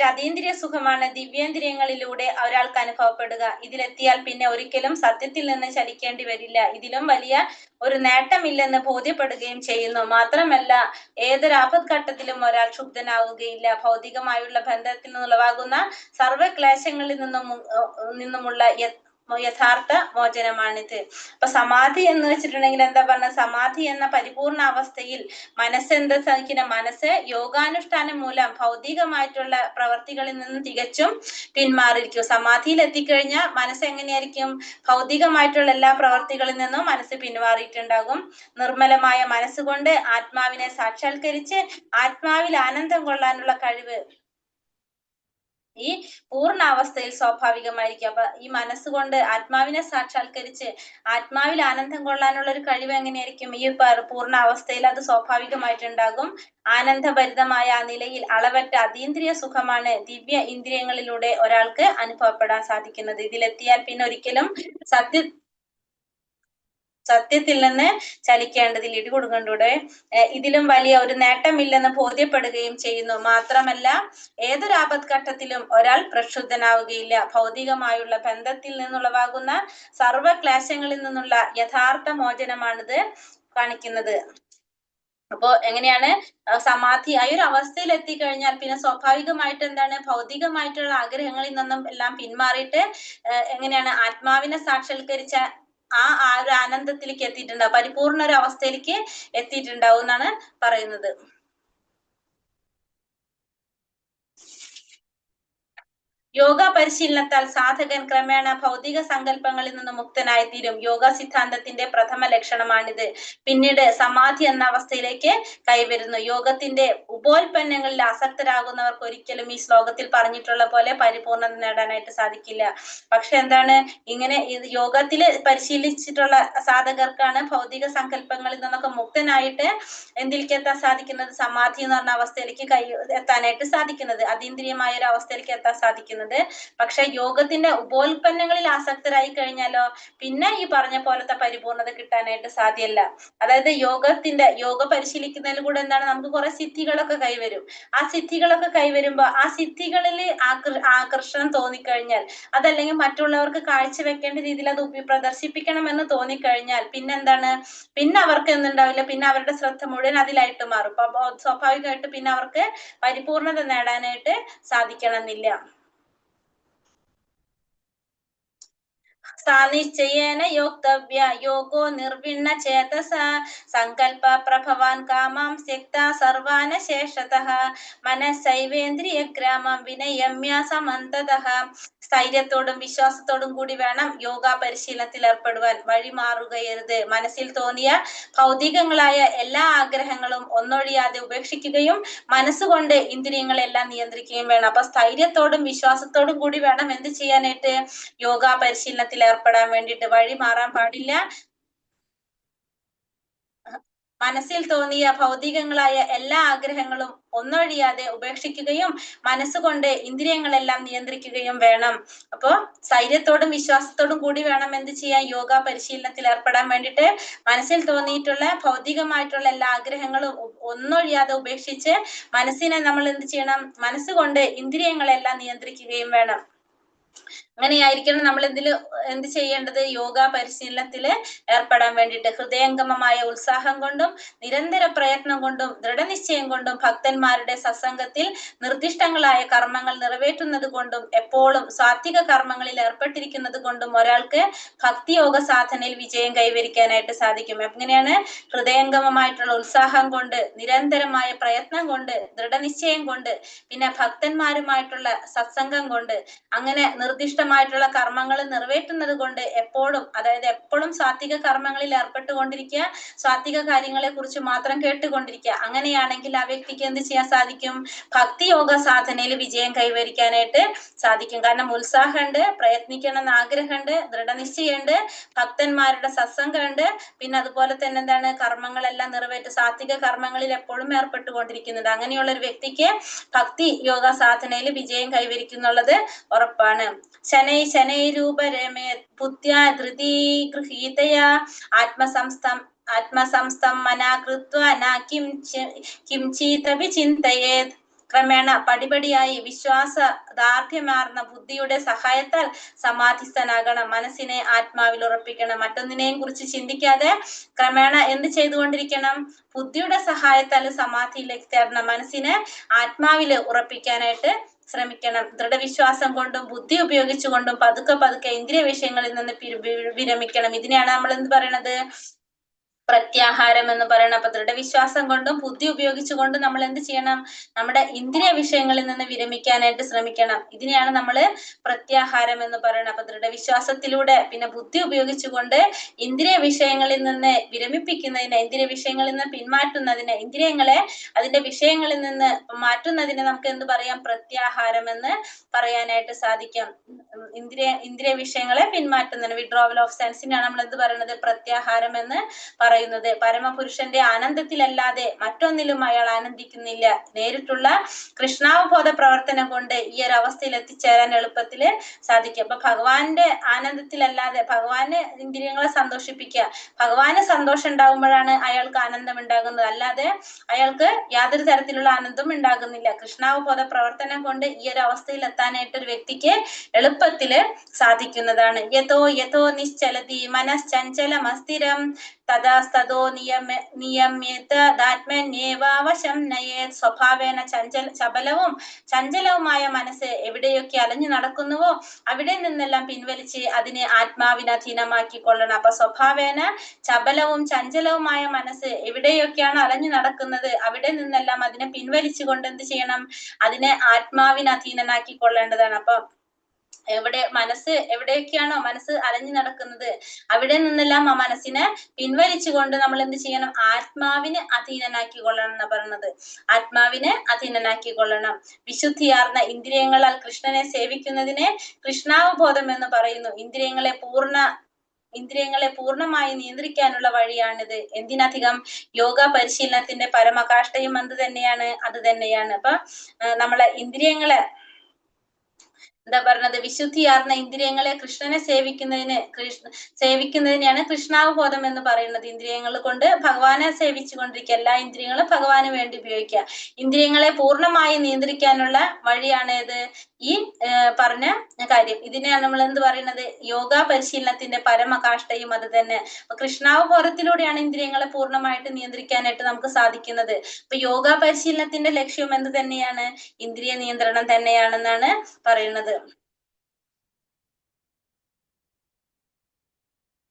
S3: അതീന്ദ്രിയ സുഖമാണ് ദിവ്യേന്ദ്രിയങ്ങളിലൂടെ ഒരാൾക്ക് അനുഭവപ്പെടുക. ഇതിലെത്തിയാൽ പിന്നെ ഒരിക്കലും സത്യത്തിൽ നിന്ന് ചലിക്കേണ്ടി വരില്ല. ഇതിലും വലിയ ഒരു നേട്ടമില്ലെന്ന് ബോധ്യപ്പെടുകയും ചെയ്യുന്നു. മാത്രമല്ല ഏതൊരു ആപത്ഘട്ടത്തിലും ഒരാൾ ക്ഷുബ്ധനാവുകയില്ല. ഭൗതികമായുള്ള ബന്ധത്തിൽ നിന്നുളവാകുന്ന സർവ്വക്ലേശങ്ങളിൽ നിന്നുമുള്ള യഥാർത്ഥ മോചനമാണിത്. അപ്പൊ സമാധി എന്ന് വെച്ചിട്ടുണ്ടെങ്കിൽ എന്താ പറഞ്ഞ? സമാധി എന്ന പരിപൂർണ അവസ്ഥയിൽ മനസ്സെന്താ സാധിക്കുന്ന? മനസ്സ് യോഗാനുഷ്ഠാനം മൂലം ഭൗതികമായിട്ടുള്ള പ്രവർത്തികളിൽ നിന്നും തികച്ചും പിന്മാറിയിരിക്കും. സമാധിയിൽ എത്തിക്കഴിഞ്ഞാൽ മനസ്സ് എങ്ങനെയായിരിക്കും? ഭൗതികമായിട്ടുള്ള എല്ലാ പ്രവർത്തികളിൽ നിന്നും മനസ്സ് പിന്മാറിയിട്ടുണ്ടാകും. നിർമ്മലമായ മനസ്സുകൊണ്ട് ആത്മാവിനെ സാക്ഷാത്കരിച്ച് ആത്മാവിൽ ആനന്ദം കൊള്ളാനുള്ള കഴിവ് ഈ പൂർണ്ണാവസ്ഥയിൽ സ്വാഭാവികമായിരിക്കും. അപ്പൊ ഈ മനസ്സുകൊണ്ട് ആത്മാവിനെ സാക്ഷാത്കരിച്ച് ആത്മാവിൽ ആനന്ദം കൊള്ളാനുള്ള ഒരു കഴിവ് എങ്ങനെയായിരിക്കും? ഈ പൂർണ്ണാവസ്ഥയിൽ അത് സ്വാഭാവികമായിട്ടുണ്ടാകും. ആനന്ദഭരിതമായ ആ നിലയിൽ അളവറ്റ അതീന്ദ്രിയ സുഖമാണ് ദിവ്യ ഇന്ദ്രിയങ്ങളിലൂടെ ഒരാൾക്ക് അനുഭവപ്പെടാൻ സാധിക്കുന്നത്. ഇതിലെത്തിയാൽ പിന്നെ ഒരിക്കലും സത്യത്തിൽ നിന്ന് ചലിക്കേണ്ടതിൽ ഇടികൊടുക്കണ്ടൂടെ ഇതിലും വലിയ ഒരു നേട്ടമില്ലെന്ന് ബോധ്യപ്പെടുകയും ചെയ്യുന്നു. മാത്രമല്ല ഏതൊരു ആപത്ഘട്ടത്തിലും ഒരാൾ പ്രക്ഷുബ്ധനാവുകയില്ല. ഭൗതികമായുള്ള ബന്ധത്തിൽ നിന്നുളവാകുന്ന സർവ്വക്ലേശങ്ങളിൽ നിന്നുള്ള യഥാർത്ഥ മോചനമാണിത് കാണിക്കുന്നത്. അപ്പോ എങ്ങനെയാണ് സമാധി ആ ഒരു അവസ്ഥയിൽ എത്തിക്കഴിഞ്ഞാൽ പിന്നെ സ്വാഭാവികമായിട്ട് എന്താണ്? ഭൗതികമായിട്ടുള്ള ആഗ്രഹങ്ങളിൽ നിന്നും എല്ലാം പിന്മാറിയിട്ട് എങ്ങനെയാണ് ആത്മാവിനെ സാക്ഷാത്കരിച്ച ആ ഒരു ആനന്ദത്തിലേക്ക് എത്തിയിട്ടുണ്ടാവും. പരിപൂർണ ഒരു അവസ്ഥയിലേക്ക് എത്തിയിട്ടുണ്ടാവും എന്നാണ് പറയുന്നത്. യോഗ പരിശീലനത്താൽ സാധകൻ ക്രമേണ ഭൗതിക സങ്കല്പങ്ങളിൽ നിന്ന് മുക്തനായി തീരും. യോഗ സിദ്ധാന്തത്തിന്റെ പ്രഥമ ലക്ഷണമാണിത്. പിന്നീട് സമാധി എന്ന അവസ്ഥയിലേക്ക് കൈവരുന്നു. യോഗത്തിന്റെ ഉപോൽപ്പന്നങ്ങളിൽ ആസക്തരാകുന്നവർക്ക് ഒരിക്കലും ഈ ശ്ലോകത്തിൽ പറഞ്ഞിട്ടുള്ള പോലെ പരിപൂർണത നേടാനായിട്ട് സാധിക്കില്ല. പക്ഷെ എന്താണ്, ഇങ്ങനെ യോഗത്തില് പരിശീലിച്ചിട്ടുള്ള സാധകർക്കാണ് ഭൗതിക സങ്കല്പങ്ങളിൽ നിന്നൊക്കെ മുക്തനായിട്ട് എന്തിലേക്ക് എത്താൻ സാധിക്കുന്നത്? സമാധി എന്ന് പറഞ്ഞ അവസ്ഥയിലേക്ക് എത്താനായിട്ട് സാധിക്കുന്നത്, അതീന്ദ്രിയമായ ഒരു അവസ്ഥയിലേക്ക് എത്താൻ സാധിക്കുന്നത്. പക്ഷെ യോഗത്തിന്റെ ഉപോൽപ്പന്നങ്ങളിൽ ആസക്തരായി കഴിഞ്ഞാലോ പിന്നെ ഈ പറഞ്ഞ പോലത്തെ പരിപൂർണത കിട്ടാനായിട്ട് സാധ്യമല്ല. അതായത് യോഗ പരിശീലിക്കുന്നതിൽ കൂടെ എന്താണ്, നമുക്ക് കുറെ സിദ്ധികളൊക്കെ കൈവരും. ആ സിദ്ധികളൊക്കെ കൈവരുമ്പോ ആ സിദ്ധികളിൽ ആകർഷണം തോന്നിക്കഴിഞ്ഞാൽ, അതല്ലെങ്കിൽ മറ്റുള്ളവർക്ക് കാഴ്ചവെക്കേണ്ട രീതിയിൽ അത് പ്രദർശിപ്പിക്കണമെന്ന് തോന്നിക്കഴിഞ്ഞാൽ പിന്നെന്താണ്, പിന്നെ അവർക്ക് എന്തുണ്ടാവില്ല, പിന്നെ അവരുടെ ശ്രദ്ധ മുഴുവൻ അതിലായിട്ട് മാറും. അപ്പൊ സ്വാഭാവികമായിട്ട് പിന്നെ അവർക്ക് പരിപൂർണത നേടാനായിട്ട് സാധിക്കണമെന്നില്ല. സാനിശ്ചയേന യോക്തവ്യ യോഗോ നിർവിണ്ണ ചേതസ സങ്കൽപ്പ പ്രഭവാൻ കാമാം സ്യക്ത സർവാന ശേഷതഃ മനസ്സൈവേന്ദ്രിയ ഗ്രാമം വിനയമ്യ സമന്തതഃ. സ്ഥൈര്യത്തോടും വിശ്വാസത്തോടും കൂടി വേണം യോഗ പരിശീലനത്തിൽ ഏർപ്പെടുവാൻ. വഴിമാറുകയരുത്. മനസ്സിൽ തോന്നിയ ഭൗതികങ്ങളായ എല്ലാ ആഗ്രഹങ്ങളും ഒന്നൊഴിയാതെ ഉപേക്ഷിക്കുകയും മനസ്സുകൊണ്ട് ഇന്ദ്രിയങ്ങളെല്ലാം നിയന്ത്രിക്കുകയും വേണം. അപ്പൊ സ്ഥൈര്യത്തോടും വിശ്വാസത്തോടും കൂടി വേണം എന്ത് ചെയ്യാനായിട്ട്? യോഗ പരിശീലനത്തിൽ ഏർപ്പെടാൻ വേണ്ടിയിട്ട്. വഴി മാറാൻ പാടില്ല. മനസ്സിൽ തോന്നിയ ഭൗതികങ്ങളായ എല്ലാ ആഗ്രഹങ്ങളും ഒന്നൊഴിയാതെ ഉപേക്ഷിക്കുകയും മനസ്സുകൊണ്ട് ഇന്ദ്രിയങ്ങളെല്ലാം നിയന്ത്രിക്കുകയും വേണം. അപ്പോ സ്ഥൈര്യത്തോടും വിശ്വാസത്തോടും കൂടി വേണം എന്ത് ചെയ്യാൻ? യോഗ പരിശീലനത്തിൽ ഏർപ്പെടാൻ വേണ്ടിയിട്ട്. മനസ്സിൽ തോന്നിയിട്ടുള്ള ഭൗതികമായിട്ടുള്ള എല്ലാ ആഗ്രഹങ്ങളും ഒന്നൊഴിയാതെ ഉപേക്ഷിച്ച് മനസ്സിനെ നമ്മൾ എന്ത് ചെയ്യണം? മനസ്സുകൊണ്ട് ഇന്ദ്രിയങ്ങളെല്ലാം നിയന്ത്രിക്കുകയും വേണം. അങ്ങനെയായിരിക്കണം നമ്മൾ എന്ത് ചെയ്യേണ്ടത്? യോഗ പരിശീലനത്തില് ഏർപ്പെടാൻ വേണ്ടിയിട്ട്. ഹൃദയംഗമമായ ഉത്സാഹം കൊണ്ടും നിരന്തര പ്രയത്നം കൊണ്ടും ദൃഢനിശ്ചയം കൊണ്ടും ഭക്തന്മാരുടെ സത്സംഗത്തിൽ നിർദ്ദിഷ്ടങ്ങളായ കർമ്മങ്ങൾ നിറവേറ്റുന്നത് കൊണ്ടും എപ്പോഴും സാത്വിക കർമ്മങ്ങളിൽ ഏർപ്പെട്ടിരിക്കുന്നത് കൊണ്ടും ഒരാൾക്ക് ഭക്തിയോഗ സാധനയിൽ വിജയം കൈവരിക്കാനായിട്ട് സാധിക്കും. എങ്ങനെയാണ്? ഹൃദയംഗമമായിട്ടുള്ള ഉത്സാഹം കൊണ്ട്, നിരന്തരമായ പ്രയത്നം കൊണ്ട്, ദൃഢനിശ്ചയം കൊണ്ട്, പിന്നെ ഭക്തന്മാരുമായിട്ടുള്ള സത്സംഗം കൊണ്ട്, അങ്ങനെ നിർദ്ദിഷ്ടമായിട്ടുള്ള കർമ്മങ്ങൾ നിറവേറ്റുന്നത് കൊണ്ട് എപ്പോഴും, അതായത് എപ്പോഴും സാത്വിക കർമ്മങ്ങളിൽ ഏർപ്പെട്ടുകൊണ്ടിരിക്കുക, സാത്വിക കാര്യങ്ങളെ കുറിച്ച് മാത്രം കേട്ടുകൊണ്ടിരിക്കുക. അങ്ങനെയാണെങ്കിൽ ആ വ്യക്തിക്ക് എന്ത് ചെയ്യാൻ സാധിക്കും? ഭക്തിയോഗ സാധനയിൽ വിജയം കൈവരിക്കാനായിട്ട് സാധിക്കും. കാരണം ഉത്സാഹമുണ്ട്, പ്രയത്നിക്കണം എന്ന് ആഗ്രഹമുണ്ട്, ദൃഢനിശ്ചയമുണ്ട്, ഭക്തന്മാരുടെ സത്സംഗമുണ്ട്, പിന്നെ അതുപോലെ തന്നെ എന്താണ്, കർമ്മങ്ങളെല്ലാം നിറവേറ്റ് സാത്വിക കർമ്മങ്ങളിൽ എപ്പോഴും ഏർപ്പെട്ടുകൊണ്ടിരിക്കുന്നുണ്ട്. അങ്ങനെയുള്ള ഒരു വ്യക്തിക്ക് ഭക്തി യോഗ സാധനയിൽ വിജയം കൈവരിക്കുന്നുള്ളത് ഉറപ്പാണ്. ശനൈ രൂപരമേ ബുദ്ധ്യാ ധൃതി ഗൃഹീതയാ ആത്മസംസ്ഥം മനാകൃത്വ ന കിംചിതപി ചിന്തയേത്. ക്രമേണ പടിപടിയായി വിശ്വാസദാർഢ്യമാർന്ന ബുദ്ധിയുടെ സഹായത്താൽ സമാധിസ്ഥനാകണം. മനസ്സിനെ ആത്മാവിൽ ഉറപ്പിക്കണം. മറ്റൊന്നിനെയും കുറിച്ച് ചിന്തിക്കാതെ ക്രമേണ എന്ത് ചെയ്തുകൊണ്ടിരിക്കണം? ബുദ്ധിയുടെ സഹായത്താൽ സമാധിയിലേക്ക് ചേരണം. മനസ്സിനെ ആത്മാവില് ഉറപ്പിക്കാനായിട്ട് ശ്രമിക്കണം. ദൃഢവിശ്വാസം കൊണ്ടും ബുദ്ധി ഉപയോഗിച്ചുകൊണ്ടും പതുക്കെ ഇന്ദ്രിയ വിഷയങ്ങളിൽ നിന്ന് വിരമിക്കണം. ഇതിനെയാണ് നമ്മൾ എന്ത് പറയണത്? പ്രത്യാഹാരം എന്ന് പറയണം. അപ്പൊ ദൃഢവിശ്വാസം കൊണ്ടും ബുദ്ധി ഉപയോഗിച്ചുകൊണ്ടും നമ്മൾ എന്ത് ചെയ്യണം? നമ്മുടെ ഇന്ദ്രിയ വിഷയങ്ങളിൽ നിന്ന് വിരമിക്കാനായിട്ട് ശ്രമിക്കണം. ഇതിനെയാണ് നമ്മൾ പ്രത്യാഹാരം എന്ന് പറയുന്നത്. അപ്പൊ ദൃഢവിശ്വാസത്തിലൂടെ പിന്നെ ബുദ്ധി ഉപയോഗിച്ചുകൊണ്ട് ഇന്ദ്രിയ വിഷയങ്ങളിൽ നിന്ന് വിരമിപ്പിക്കുന്നതിന്, ഇന്ദ്രിയ വിഷയങ്ങളിൽ നിന്ന് പിന്മാറ്റുന്നതിന്, ഇന്ദ്രിയങ്ങളെ അതിന്റെ വിഷയങ്ങളിൽ നിന്ന് മാറ്റുന്നതിന് നമുക്ക് എന്ത് പറയാം? പ്രത്യാഹാരം എന്ന് പറയാനായിട്ട് സാധിക്കും. ഇന്ദ്രിയ വിഷയങ്ങളെ പിന്മാറ്റുന്നതിന്, വിഡ്രോവൽ ഓഫ് സെൻസിനാണ് നമ്മൾ എന്ത് പറയുന്നത്? പ്രത്യാഹാരം എന്ന് പറയുന്നത്. പരമപുരുഷന്റെ ആനന്ദത്തിലല്ലാതെ മറ്റൊന്നിലും അയാൾ ആനന്ദിക്കുന്നില്ല. നേരിട്ടുള്ള കൃഷ്ണാവബോധ പ്രവർത്തനം കൊണ്ട് ഈ ഒരു അവസ്ഥയിൽ എത്തിച്ചേരാൻ എളുപ്പത്തില് സാധിക്കും. അപ്പൊ ഭഗവാന്റെ ആനന്ദത്തിലല്ലാതെ, ഭഗവാന് ഇന്ദ്രിയങ്ങളെ സന്തോഷിപ്പിക്കുക, ഭഗവാന് സന്തോഷം ഉണ്ടാകുമ്പോഴാണ് അയാൾക്ക് ആനന്ദം ഉണ്ടാകുന്നത്. അല്ലാതെ അയാൾക്ക് യാതൊരു തരത്തിലുള്ള ആനന്ദം ഉണ്ടാകുന്നില്ല. കൃഷ്ണാവബോധ പ്രവർത്തനം കൊണ്ട് ഈ ഒരു അവസ്ഥയിൽ എത്താനായിട്ട് ഒരു വ്യക്തിക്ക് എളുപ്പത്തില് സാധിക്കുന്നതാണ്. യഥോ നിശ്ചലതി മനശ്ചഞ്ചലമസ്ഥിരം തഥാസ്തോ നിയമേതാത്മന്യേവാവശം നയേത്. സ്വഭാവേന ചഞ്ചലവുമായ മനസ്സ് എവിടെയൊക്കെ അലഞ്ഞു നടക്കുന്നുവോ അവിടെ നിന്നെല്ലാം പിൻവലിച്ച് അതിനെ ആത്മാവിനധീനമാക്കിക്കൊള്ളണം. അപ്പൊ സ്വഭാവേന ചഞ്ചലവുമായ മനസ്സ് എവിടെയൊക്കെയാണ് അലഞ്ഞു നടക്കുന്നത് അവിടെ നിന്നെല്ലാം അതിനെ പിൻവലിച്ചുകൊണ്ട് എന്ത് ചെയ്യണം? അതിനെ ആത്മാവിനധീനനാക്കിക്കൊള്ളേണ്ടതാണ്. അപ്പൊ മനസ്സ് എവിടെയൊക്കെയാണോ മനസ്സ് അലഞ്ഞു നടക്കുന്നത് അവിടെ നിന്നെല്ലാം ആ മനസ്സിനെ പിൻവലിച്ചുകൊണ്ട് നമ്മൾ എന്ത് ചെയ്യണം? ആത്മാവിന് അധീനനാക്കി കൊള്ളണം എന്നാ പറയുന്നത്. ആത്മാവിനെ അധീനനാക്കി കൊള്ളണം. വിശുദ്ധിയാർന്ന ഇന്ദ്രിയങ്ങളാൽ കൃഷ്ണനെ സേവിക്കുന്നതിനെ കൃഷ്ണാവബോധം എന്ന് പറയുന്നു. ഇന്ദ്രിയങ്ങളെ പൂർണ്ണമായി നിയന്ത്രിക്കാനുള്ള വഴിയാണിത്. എന്തിനധികം യോഗ പരിശീലനത്തിന്റെ പരമകാഷ്ഠയും അത് തന്നെയാണ്. അപ്പൊ നമ്മളെ ഇന്ദ്രിയങ്ങളെ എന്താ പറഞ്ഞത്? വിശുദ്ധിയാർന്ന ഇന്ദ്രിയങ്ങളെ കൃഷ്ണനെ സേവിക്കുന്നതിനെയാണ് കൃഷ്ണാവബോധം എന്ന് പറയുന്നത്. ഇന്ദ്രിയങ്ങൾ കൊണ്ട് ഭഗവാനെ സേവിച്ചുകൊണ്ടിരിക്കുക. എല്ലാ ഇന്ദ്രിയങ്ങളും ഭഗവാന് വേണ്ടി ഉപയോഗിക്കുക. ഇന്ദ്രിയങ്ങളെ പൂർണ്ണമായി നിയന്ത്രിക്കാനുള്ള വഴിയാണ് ഇത് ഈ പറഞ്ഞ കാര്യം. ഇതിനെയാണ് നമ്മൾ എന്ത് പറയുന്നത്? യോഗ പരിശീലനത്തിന്റെ പരമകാഷ്ഠയും അത് തന്നെ. അപ്പൊ കൃഷ്ണാവബോധത്തിലൂടെയാണ് ഇന്ദ്രിയങ്ങളെ പൂർണ്ണമായിട്ട് നിയന്ത്രിക്കാനായിട്ട് നമുക്ക് സാധിക്കുന്നത്. അപ്പൊ യോഗ പരിശീലനത്തിന്റെ ലക്ഷ്യം എന്ത് തന്നെയാണ്? ഇന്ദ്രിയ നിയന്ത്രണം തന്നെയാണെന്നാണ് പറയുന്നത്.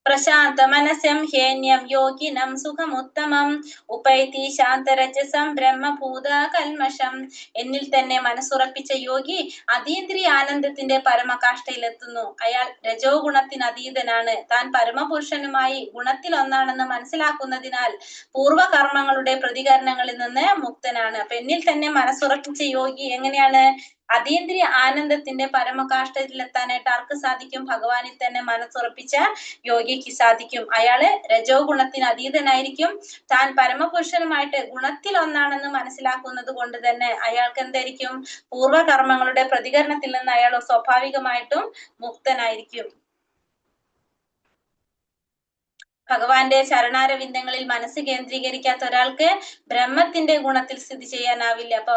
S3: പ്രശാന്ത മനസ്സം ഹേന്യം യോഗിനം സുഖമുത്തമം ഉപൈതി ശാന്തരജസം ബ്രഹ്മഭൂത കൽമഷം. എന്നിൽ തന്നെ മനസ്സുറപ്പിച്ച യോഗി അതീന്ദ്രിയ ആനന്ദത്തിന്റെ പരമകാഷ്ഠയിലെത്തുന്നു. അയാൾ രജോ ഗുണത്തിന് അതീതനാണ്. താൻ പരമപുരുഷനുമായി ഗുണത്തിൽ ഒന്നാണെന്ന് മനസ്സിലാക്കുന്നതിനാൽ പൂർവകർമ്മങ്ങളുടെ പ്രതികരണങ്ങളിൽ നിന്ന് മുക്തനാണ്. അപ്പൊ എന്നിൽ തന്നെ മനസ്സുറപ്പിച്ച യോഗി എങ്ങനെയാണ്? അതീന്ദ്രിയ ആനന്ദത്തിന്റെ പരമകാഷ്ഠയിലെത്താനായിട്ട് ആർക്ക് സാധിക്കും? ഭഗവാനിൽ തന്നെ മനസ്സുറപ്പിച്ച യോഗിക്ക് സാധിക്കും. അയാള് രജോ ഗുണത്തിന് അതീതനായിരിക്കും. താൻ പരമപുരുഷനുമായിട്ട് ഗുണത്തിൽ ഒന്നാണെന്ന് മനസ്സിലാക്കുന്നത് കൊണ്ട് തന്നെ അയാൾക്ക് എന്തായിരിക്കും? പൂർവകർമ്മങ്ങളുടെ പ്രതികരണത്തിൽ നിന്ന് അയാൾ സ്വാഭാവികമായിട്ടും മുക്തനായിരിക്കും. ഭഗവാന്റെ ചരണാരവിന്ദങ്ങളിൽ മനസ്സ് കേന്ദ്രീകരിക്കാത്ത ഒരാൾക്ക് ബ്രഹ്മത്തിന്റെ ഗുണത്തിൽ സ്ഥിതി ചെയ്യാനാവില്ല. അപ്പൊ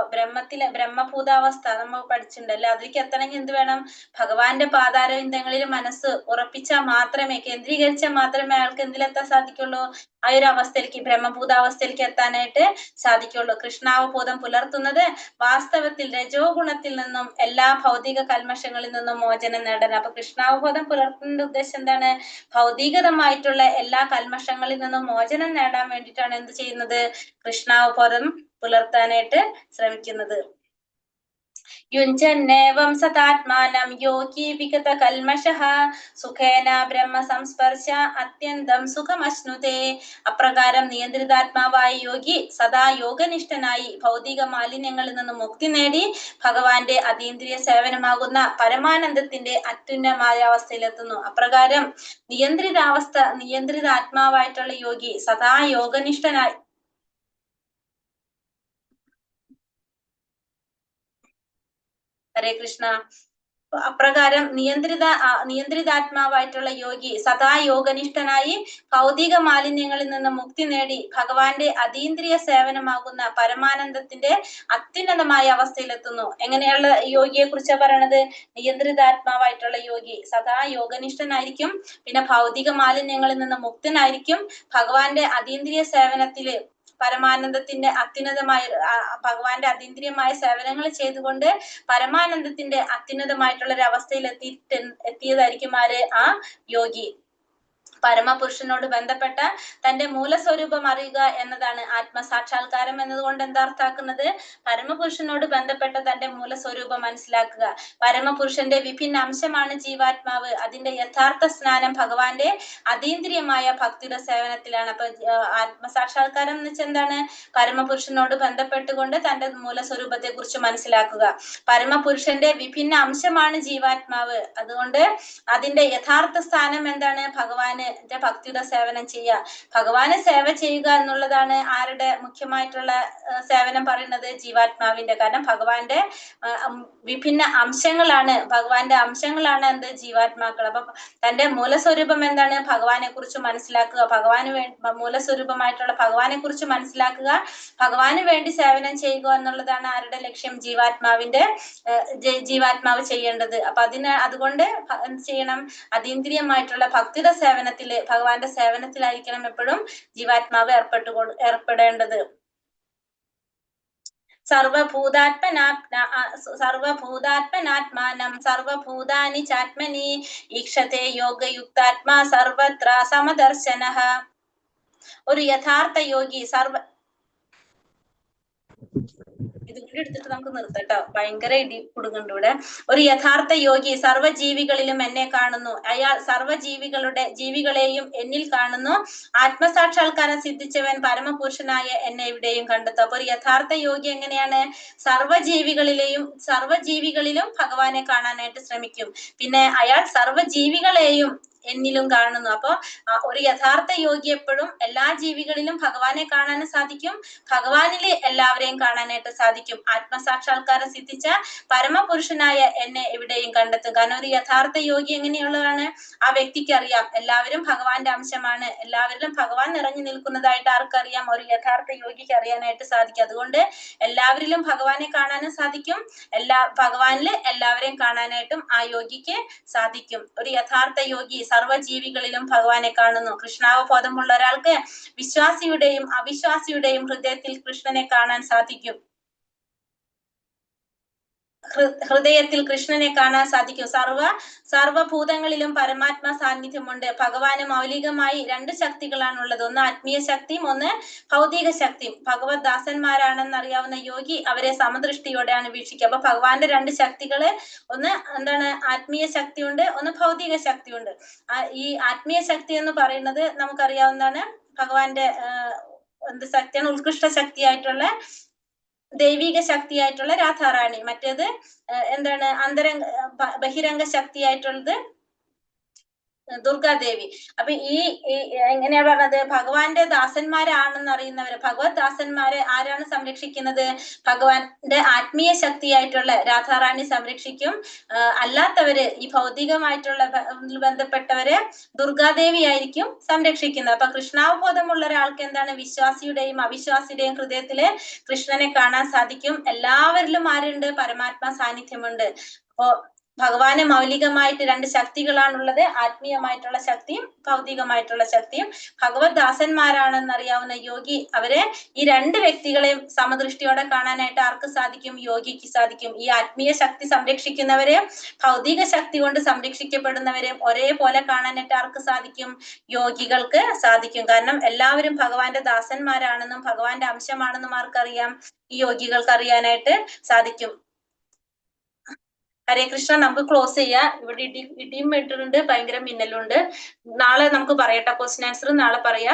S3: ബ്രഹ്മഭൂതാവസ്ഥ നമ്മൾ പഠിച്ചിട്ടുണ്ടല്ലോ, അതിലേക്ക് എത്തണമെങ്കിൽ എന്ത് വേണം? ഭഗവാന്റെ പാതാരവിന്ദങ്ങളിൽ മനസ്സ് ഉറപ്പിച്ചാൽ മാത്രമേ, കേന്ദ്രീകരിച്ചാൽ മാത്രമേ അയാൾക്ക് എന്തിലെത്താൻ സാധിക്കുള്ളൂ? ആ ഒരു അവസ്ഥയിലേക്ക്, ബ്രഹ്മഭൂതാവസ്ഥയിലേക്ക് എത്താനായിട്ട് സാധിക്കുള്ളൂ. കൃഷ്ണാവബോധം പുലർത്തുന്നത് വാസ്തവത്തിൽ രജോ ഗുണത്തിൽ നിന്നും എല്ലാ ഭൗതിക കൽമഷങ്ങളിൽ നിന്നും മോചനം നേടാൻ. അപ്പൊ കൃഷ്ണാവബോധം പുലർത്തുന്നതിന്റെ ഉദ്ദേശം എന്താണ്? ഭൗതികമായിട്ടുള്ള എല്ലാ കൽമഷങ്ങളിൽ നിന്നും മോചനം നേടാൻ വേണ്ടിയിട്ടാണ് എന്ത് ചെയ്യുന്നത്? കൃഷ്ണാവബോധം പുലർത്താനായിട്ട് ശ്രമിക്കുന്നത്. യുഞ്ജന്നേവം സതാത്മാനം യോഗി വിഗത കൽമഷഃ സുഖേന ബ്രഹ്മ സംസ്പർശ അത്യന്തം സുഖമശ്നുതേ. അപ്രകാരം നിയന്ത്രിതാത്മാവായ യോഗി സദാ യോഗനിഷ്ഠനായി ഭൗതിക മാലിന്യങ്ങളിൽ നിന്ന് മുക്തി നേടി ഭഗവാന്റെ അതീന്ദ്രിയ സേവനമാകുന്ന പരമാനന്ദത്തിന്റെ അത്യുന്നതമായ അവസ്ഥയിലെത്തുന്നു. അപ്രകാരം നിയന്ത്രിതാത്മാവായിട്ടുള്ള യോഗി സദാ യോഗനിഷ്ഠനായി ഹരേ കൃഷ്ണ. അപ്രകാരം നിയന്ത്രിതാത്മാവായിട്ടുള്ള യോഗി സദാ യോഗിഷ്ഠനായി ഭൗതിക മാലിന്യങ്ങളിൽ നിന്ന് മുക്തി നേടി ഭഗവാന്റെ അതീന്ദ്രിയ സേവനമാകുന്ന പരമാനന്ദത്തിന്റെ അത്യുന്നതമായ അവസ്ഥയിലെത്തുന്നു. എങ്ങനെയുള്ള യോഗിയെ കുറിച്ചാണ് പറയണത്? നിയന്ത്രിതാത്മാവായിട്ടുള്ള യോഗി സദാ യോഗനിഷ്ഠനായിരിക്കും, പിന്നെ ഭൗതിക മാലിന്യങ്ങളിൽ നിന്ന് മുക്തനായിരിക്കും, ഭഗവാന്റെ അതീന്ദ്രിയ സേവനത്തില് പരമാനന്ദത്തിന്റെ അത്യുന്നതമായ ഭഗവാന്റെ അതീന്ദ്രിയമായ സേവനങ്ങൾ ചെയ്തുകൊണ്ട് പരമാനന്ദത്തിന്റെ അത്യുന്നതമായിട്ടുള്ള ഒരു അവസ്ഥയിൽ എത്തിയതായിരിക്കും ആര്? ആ യോഗി. പരമപുരുഷനോട് ബന്ധപ്പെട്ട തന്റെ മൂലസ്വരൂപം അറിയുക എന്നതാണ് ആത്മസാക്ഷാത്കാരം എന്നതുകൊണ്ട് എന്താ അർത്ഥാക്കുന്നത്? പരമപുരുഷനോട് ബന്ധപ്പെട്ട തന്റെ മൂലസ്വരൂപം മനസ്സിലാക്കുക. പരമപുരുഷന്റെ വിഭിന്ന അംശമാണ് ജീവാത്മാവ്. അതിന്റെ യഥാർത്ഥ സ്നാനം ഭഗവാന്റെ അതീന്ദ്രിയമായ ഭക്തിയുടെ സേവനത്തിലാണ്. അപ്പൊ ആത്മസാക്ഷാത്കാരം എന്ന് വെച്ചാൽ എന്താണ്? പരമപുരുഷനോട് ബന്ധപ്പെട്ടുകൊണ്ട് തന്റെ മൂലസ്വരൂപത്തെ കുറിച്ച് മനസ്സിലാക്കുക. പരമപുരുഷന്റെ വിഭിന്ന അംശമാണ് ജീവാത്മാവ്. അതുകൊണ്ട് അതിന്റെ യഥാർത്ഥ സ്ഥാനം എന്താണ്? ഭഗവാന് ഭക്തിയുടെ സേവനം ചെയ്യുക. ഭഗവാന് സേവ ചെയ്യുക എന്നുള്ളതാണ് ആരുടെ മുഖ്യമായിട്ടുള്ള സേവനം പറയുന്നത്? ജീവാത്മാവിന്റെ. കാരണം ഭഗവാന്റെ വിഭിന്ന അംശങ്ങളാണ്, ഭഗവാന്റെ അംശങ്ങളാണ് എന്ത്? ജീവാത്മാക്കൾ. അപ്പൊ തന്റെ മൂലസ്വരൂപം എന്താണ്? ഭഗവാനെ കുറിച്ച് മനസ്സിലാക്കുക. മൂലസ്വരൂപമായിട്ടുള്ള ഭഗവാനെ കുറിച്ച് മനസ്സിലാക്കുക, ഭഗവാന് വേണ്ടി സേവനം ചെയ്യുക എന്നുള്ളതാണ് ആരുടെ ലക്ഷ്യം? ജീവാത്മാവ് ചെയ്യേണ്ടത്. അപ്പൊ അതുകൊണ്ട് എന്ത് ചെയ്യണം? അതീന്ദ്രിയമായിട്ടുള്ള ഭക്തിയുടെ സേവനത്തില്, ഭഗവാന്റെ സേവനത്തിലായിരിക്കണം എപ്പോഴും ജീവാത്മാവ് ഏർപ്പെടേണ്ടത്. സർവഭൂതാത്മനാത്മാനം സർവഭൂതാനി ചാത്മനി ഈക്ഷത്തെ യോഗയുക്താത്മാ സർവത്ര സമദർശനഃ. ഒരു യഥാർത്ഥ യോഗി ഇതും കൂടി എടുത്തിട്ട് നമുക്ക് നിർത്തട്ടോ. ഭയങ്കര ഇടി കുടുങ്ങുന്നുണ്ട് ഇവിടെ. ഒരു യഥാർത്ഥ യോഗി സർവ്വജീവികളിലും എന്നെ കാണുന്നു. അയാൾ ജീവികളെയും എന്നിൽ കാണുന്നു. ആത്മസാക്ഷാത്കാരം സിദ്ധിച്ചവൻ പരമപുരുഷനായ എന്നെ ഇവിടെയും കണ്ടെത്തും. അപ്പൊ ഒരു യഥാർത്ഥ യോഗി എങ്ങനെയാണ്? സർവ്വജീവികളിലും ഭഗവാനെ കാണാനായിട്ട് ശ്രമിക്കും. പിന്നെ അയാൾ സർവ്വജീവികളെയും എന്നിലും കാണുന്നു. അപ്പൊ ഒരു യഥാർത്ഥ യോഗി എപ്പോഴും എല്ലാ ജീവികളിലും ഭഗവാനെ കാണാനും സാധിക്കും, ഭഗവാനിലെ എല്ലാവരെയും കാണാനായിട്ട് സാധിക്കും. ആത്മസാക്ഷാത്കാരം സിദ്ധിച്ച പരമപുരുഷനായ എന്നെ എവിടെയും കണ്ടെത്തും. കാരണം ഒരു യഥാർത്ഥ യോഗി എങ്ങനെയുള്ളതാണ്? ആ വ്യക്തിക്ക് അറിയാം എല്ലാവരും ഭഗവാന്റെ അംശമാണ്, എല്ലാവരിലും ഭഗവാൻ നിറഞ്ഞു നിൽക്കുന്നതായിട്ട് ആർക്കറിയാം? ഒരു യഥാർത്ഥ യോഗിക്ക് അറിയാനായിട്ട് സാധിക്കും. അതുകൊണ്ട് എല്ലാവരിലും ഭഗവാനെ കാണാനും സാധിക്കും, ഭഗവാനില് എല്ലാവരെയും കാണാനായിട്ടും ആ യോഗിക്ക് സാധിക്കും. ഒരു യഥാർത്ഥ യോഗി സർവ്വജീവികളിലും ഭഗവാനെ കാണുന്നു. കൃഷ്ണാവബോധമുള്ള ഒരാൾക്ക് വിശ്വാസിയുടെയും അവിശ്വാസിയുടെയും ഹൃദയത്തിൽ കൃഷ്ണനെ കാണാൻ സാധിക്കും. ഹൃദയത്തിൽ കൃഷ്ണനെ കാണാൻ സാധിക്കും. സർവഭൂതങ്ങളിലും പരമാത്മാ സാന്നിധ്യമുണ്ട്. ഭഗവാന് മൗലികമായി 2 ശക്തികളാണുള്ളത്. ഒന്ന് ആത്മീയ ശക്തിയും ഒന്ന് ഭൗതിക ശക്തിയും. ഭഗവത് ദാസന്മാരാണെന്ന് അറിയാവുന്ന യോഗി അവരെ സമദൃഷ്ടിയോടെയാണ് വീക്ഷിക്കുക. അപ്പൊ ഭഗവാന്റെ 2 ശക്തികള്, ഒന്ന് എന്താണ്? ആത്മീയ ശക്തിയുണ്ട്, ഒന്ന് ഭൗതിക ശക്തിയുണ്ട്. ഈ ആത്മീയ ശക്തി എന്ന് പറയുന്നത് നമുക്കറിയാവുന്നതാണ്. ഭഗവാന്റെ എന്ത് ശക്തിയാണ്? ഉത്കൃഷ്ട ശക്തിയായിട്ടുള്ള ദൈവിക ശക്തിയായിട്ടുള്ള രാധാറാണി. മറ്റേത് എന്താണ്? ബഹിരംഗ ശക്തിയായിട്ടുള്ളത് ദുർഗാദേവി. അപ്പൊ ഈ എങ്ങനെയാ പറഞ്ഞത്? ഭഗവാന്റെ ദാസന്മാരാണെന്ന് അറിയുന്നവര്, ഭഗവത് ദാസന്മാരെ ആരാണ് സംരക്ഷിക്കുന്നത്? ഭഗവാന്റെ ആത്മീയ ശക്തിയായിട്ടുള്ള രാധാറാണി സംരക്ഷിക്കും. അല്ലാത്തവര്, ഈ ഭൗതികമായിട്ടുള്ള ബന്ധപ്പെട്ടവരെ ദുർഗാദേവി ആയിരിക്കും സംരക്ഷിക്കുന്നത്. അപ്പൊ കൃഷ്ണാവബോധമുള്ള ഒരാൾക്ക് എന്താണ്? വിശ്വാസിയുടെയും അവിശ്വാസിയുടെയും ഹൃദയത്തില് കൃഷ്ണനെ കാണാൻ സാധിക്കും. എല്ലാവരിലും ആരുണ്ട്? പരമാത്മാ സാന്നിധ്യമുണ്ട്. അപ്പോ ഭഗവാന് മൗലികമായിട്ട് 2 ശക്തികളാണുള്ളത്, ആത്മീയമായിട്ടുള്ള ശക്തിയും ഭൗതികമായിട്ടുള്ള ശക്തിയും. ഭഗവത് ദാസന്മാരാണെന്ന് അറിയാവുന്ന യോഗി അവരെ, ഈ 2 വ്യക്തികളെയും സമദൃഷ്ടിയോടെ കാണാനായിട്ട് ആർക്ക് സാധിക്കും? യോഗിക്ക് സാധിക്കും. ഈ ആത്മീയ ശക്തി സംരക്ഷിക്കുന്നവരെയും ഭൗതിക ശക്തി കൊണ്ട് സംരക്ഷിക്കപ്പെടുന്നവരെയും ഒരേപോലെ കാണാനായിട്ട് ആർക്ക് സാധിക്കും? യോഗികൾക്ക് സാധിക്കും. കാരണം എല്ലാവരും ഭഗവാന്റെ ദാസന്മാരാണെന്നും ഭഗവാന്റെ അംശമാണെന്നും ആർക്കറിയാം? ഈ യോഗികൾക്ക് അറിയാനായിട്ട് സാധിക്കും. ഹരേ കൃഷ്ണ. നമുക്ക് ക്ലോസ് ചെയ്യാം. ഇവിടെ ഇടിയും ഇട്ടിട്ടുണ്ട്, ഭയങ്കര മിന്നലുണ്ട്. നാളെ നമുക്ക് പറയട്ടെ. ക്വസ്റ്റ്യൻ ആൻസർ നാളെ പറയാം.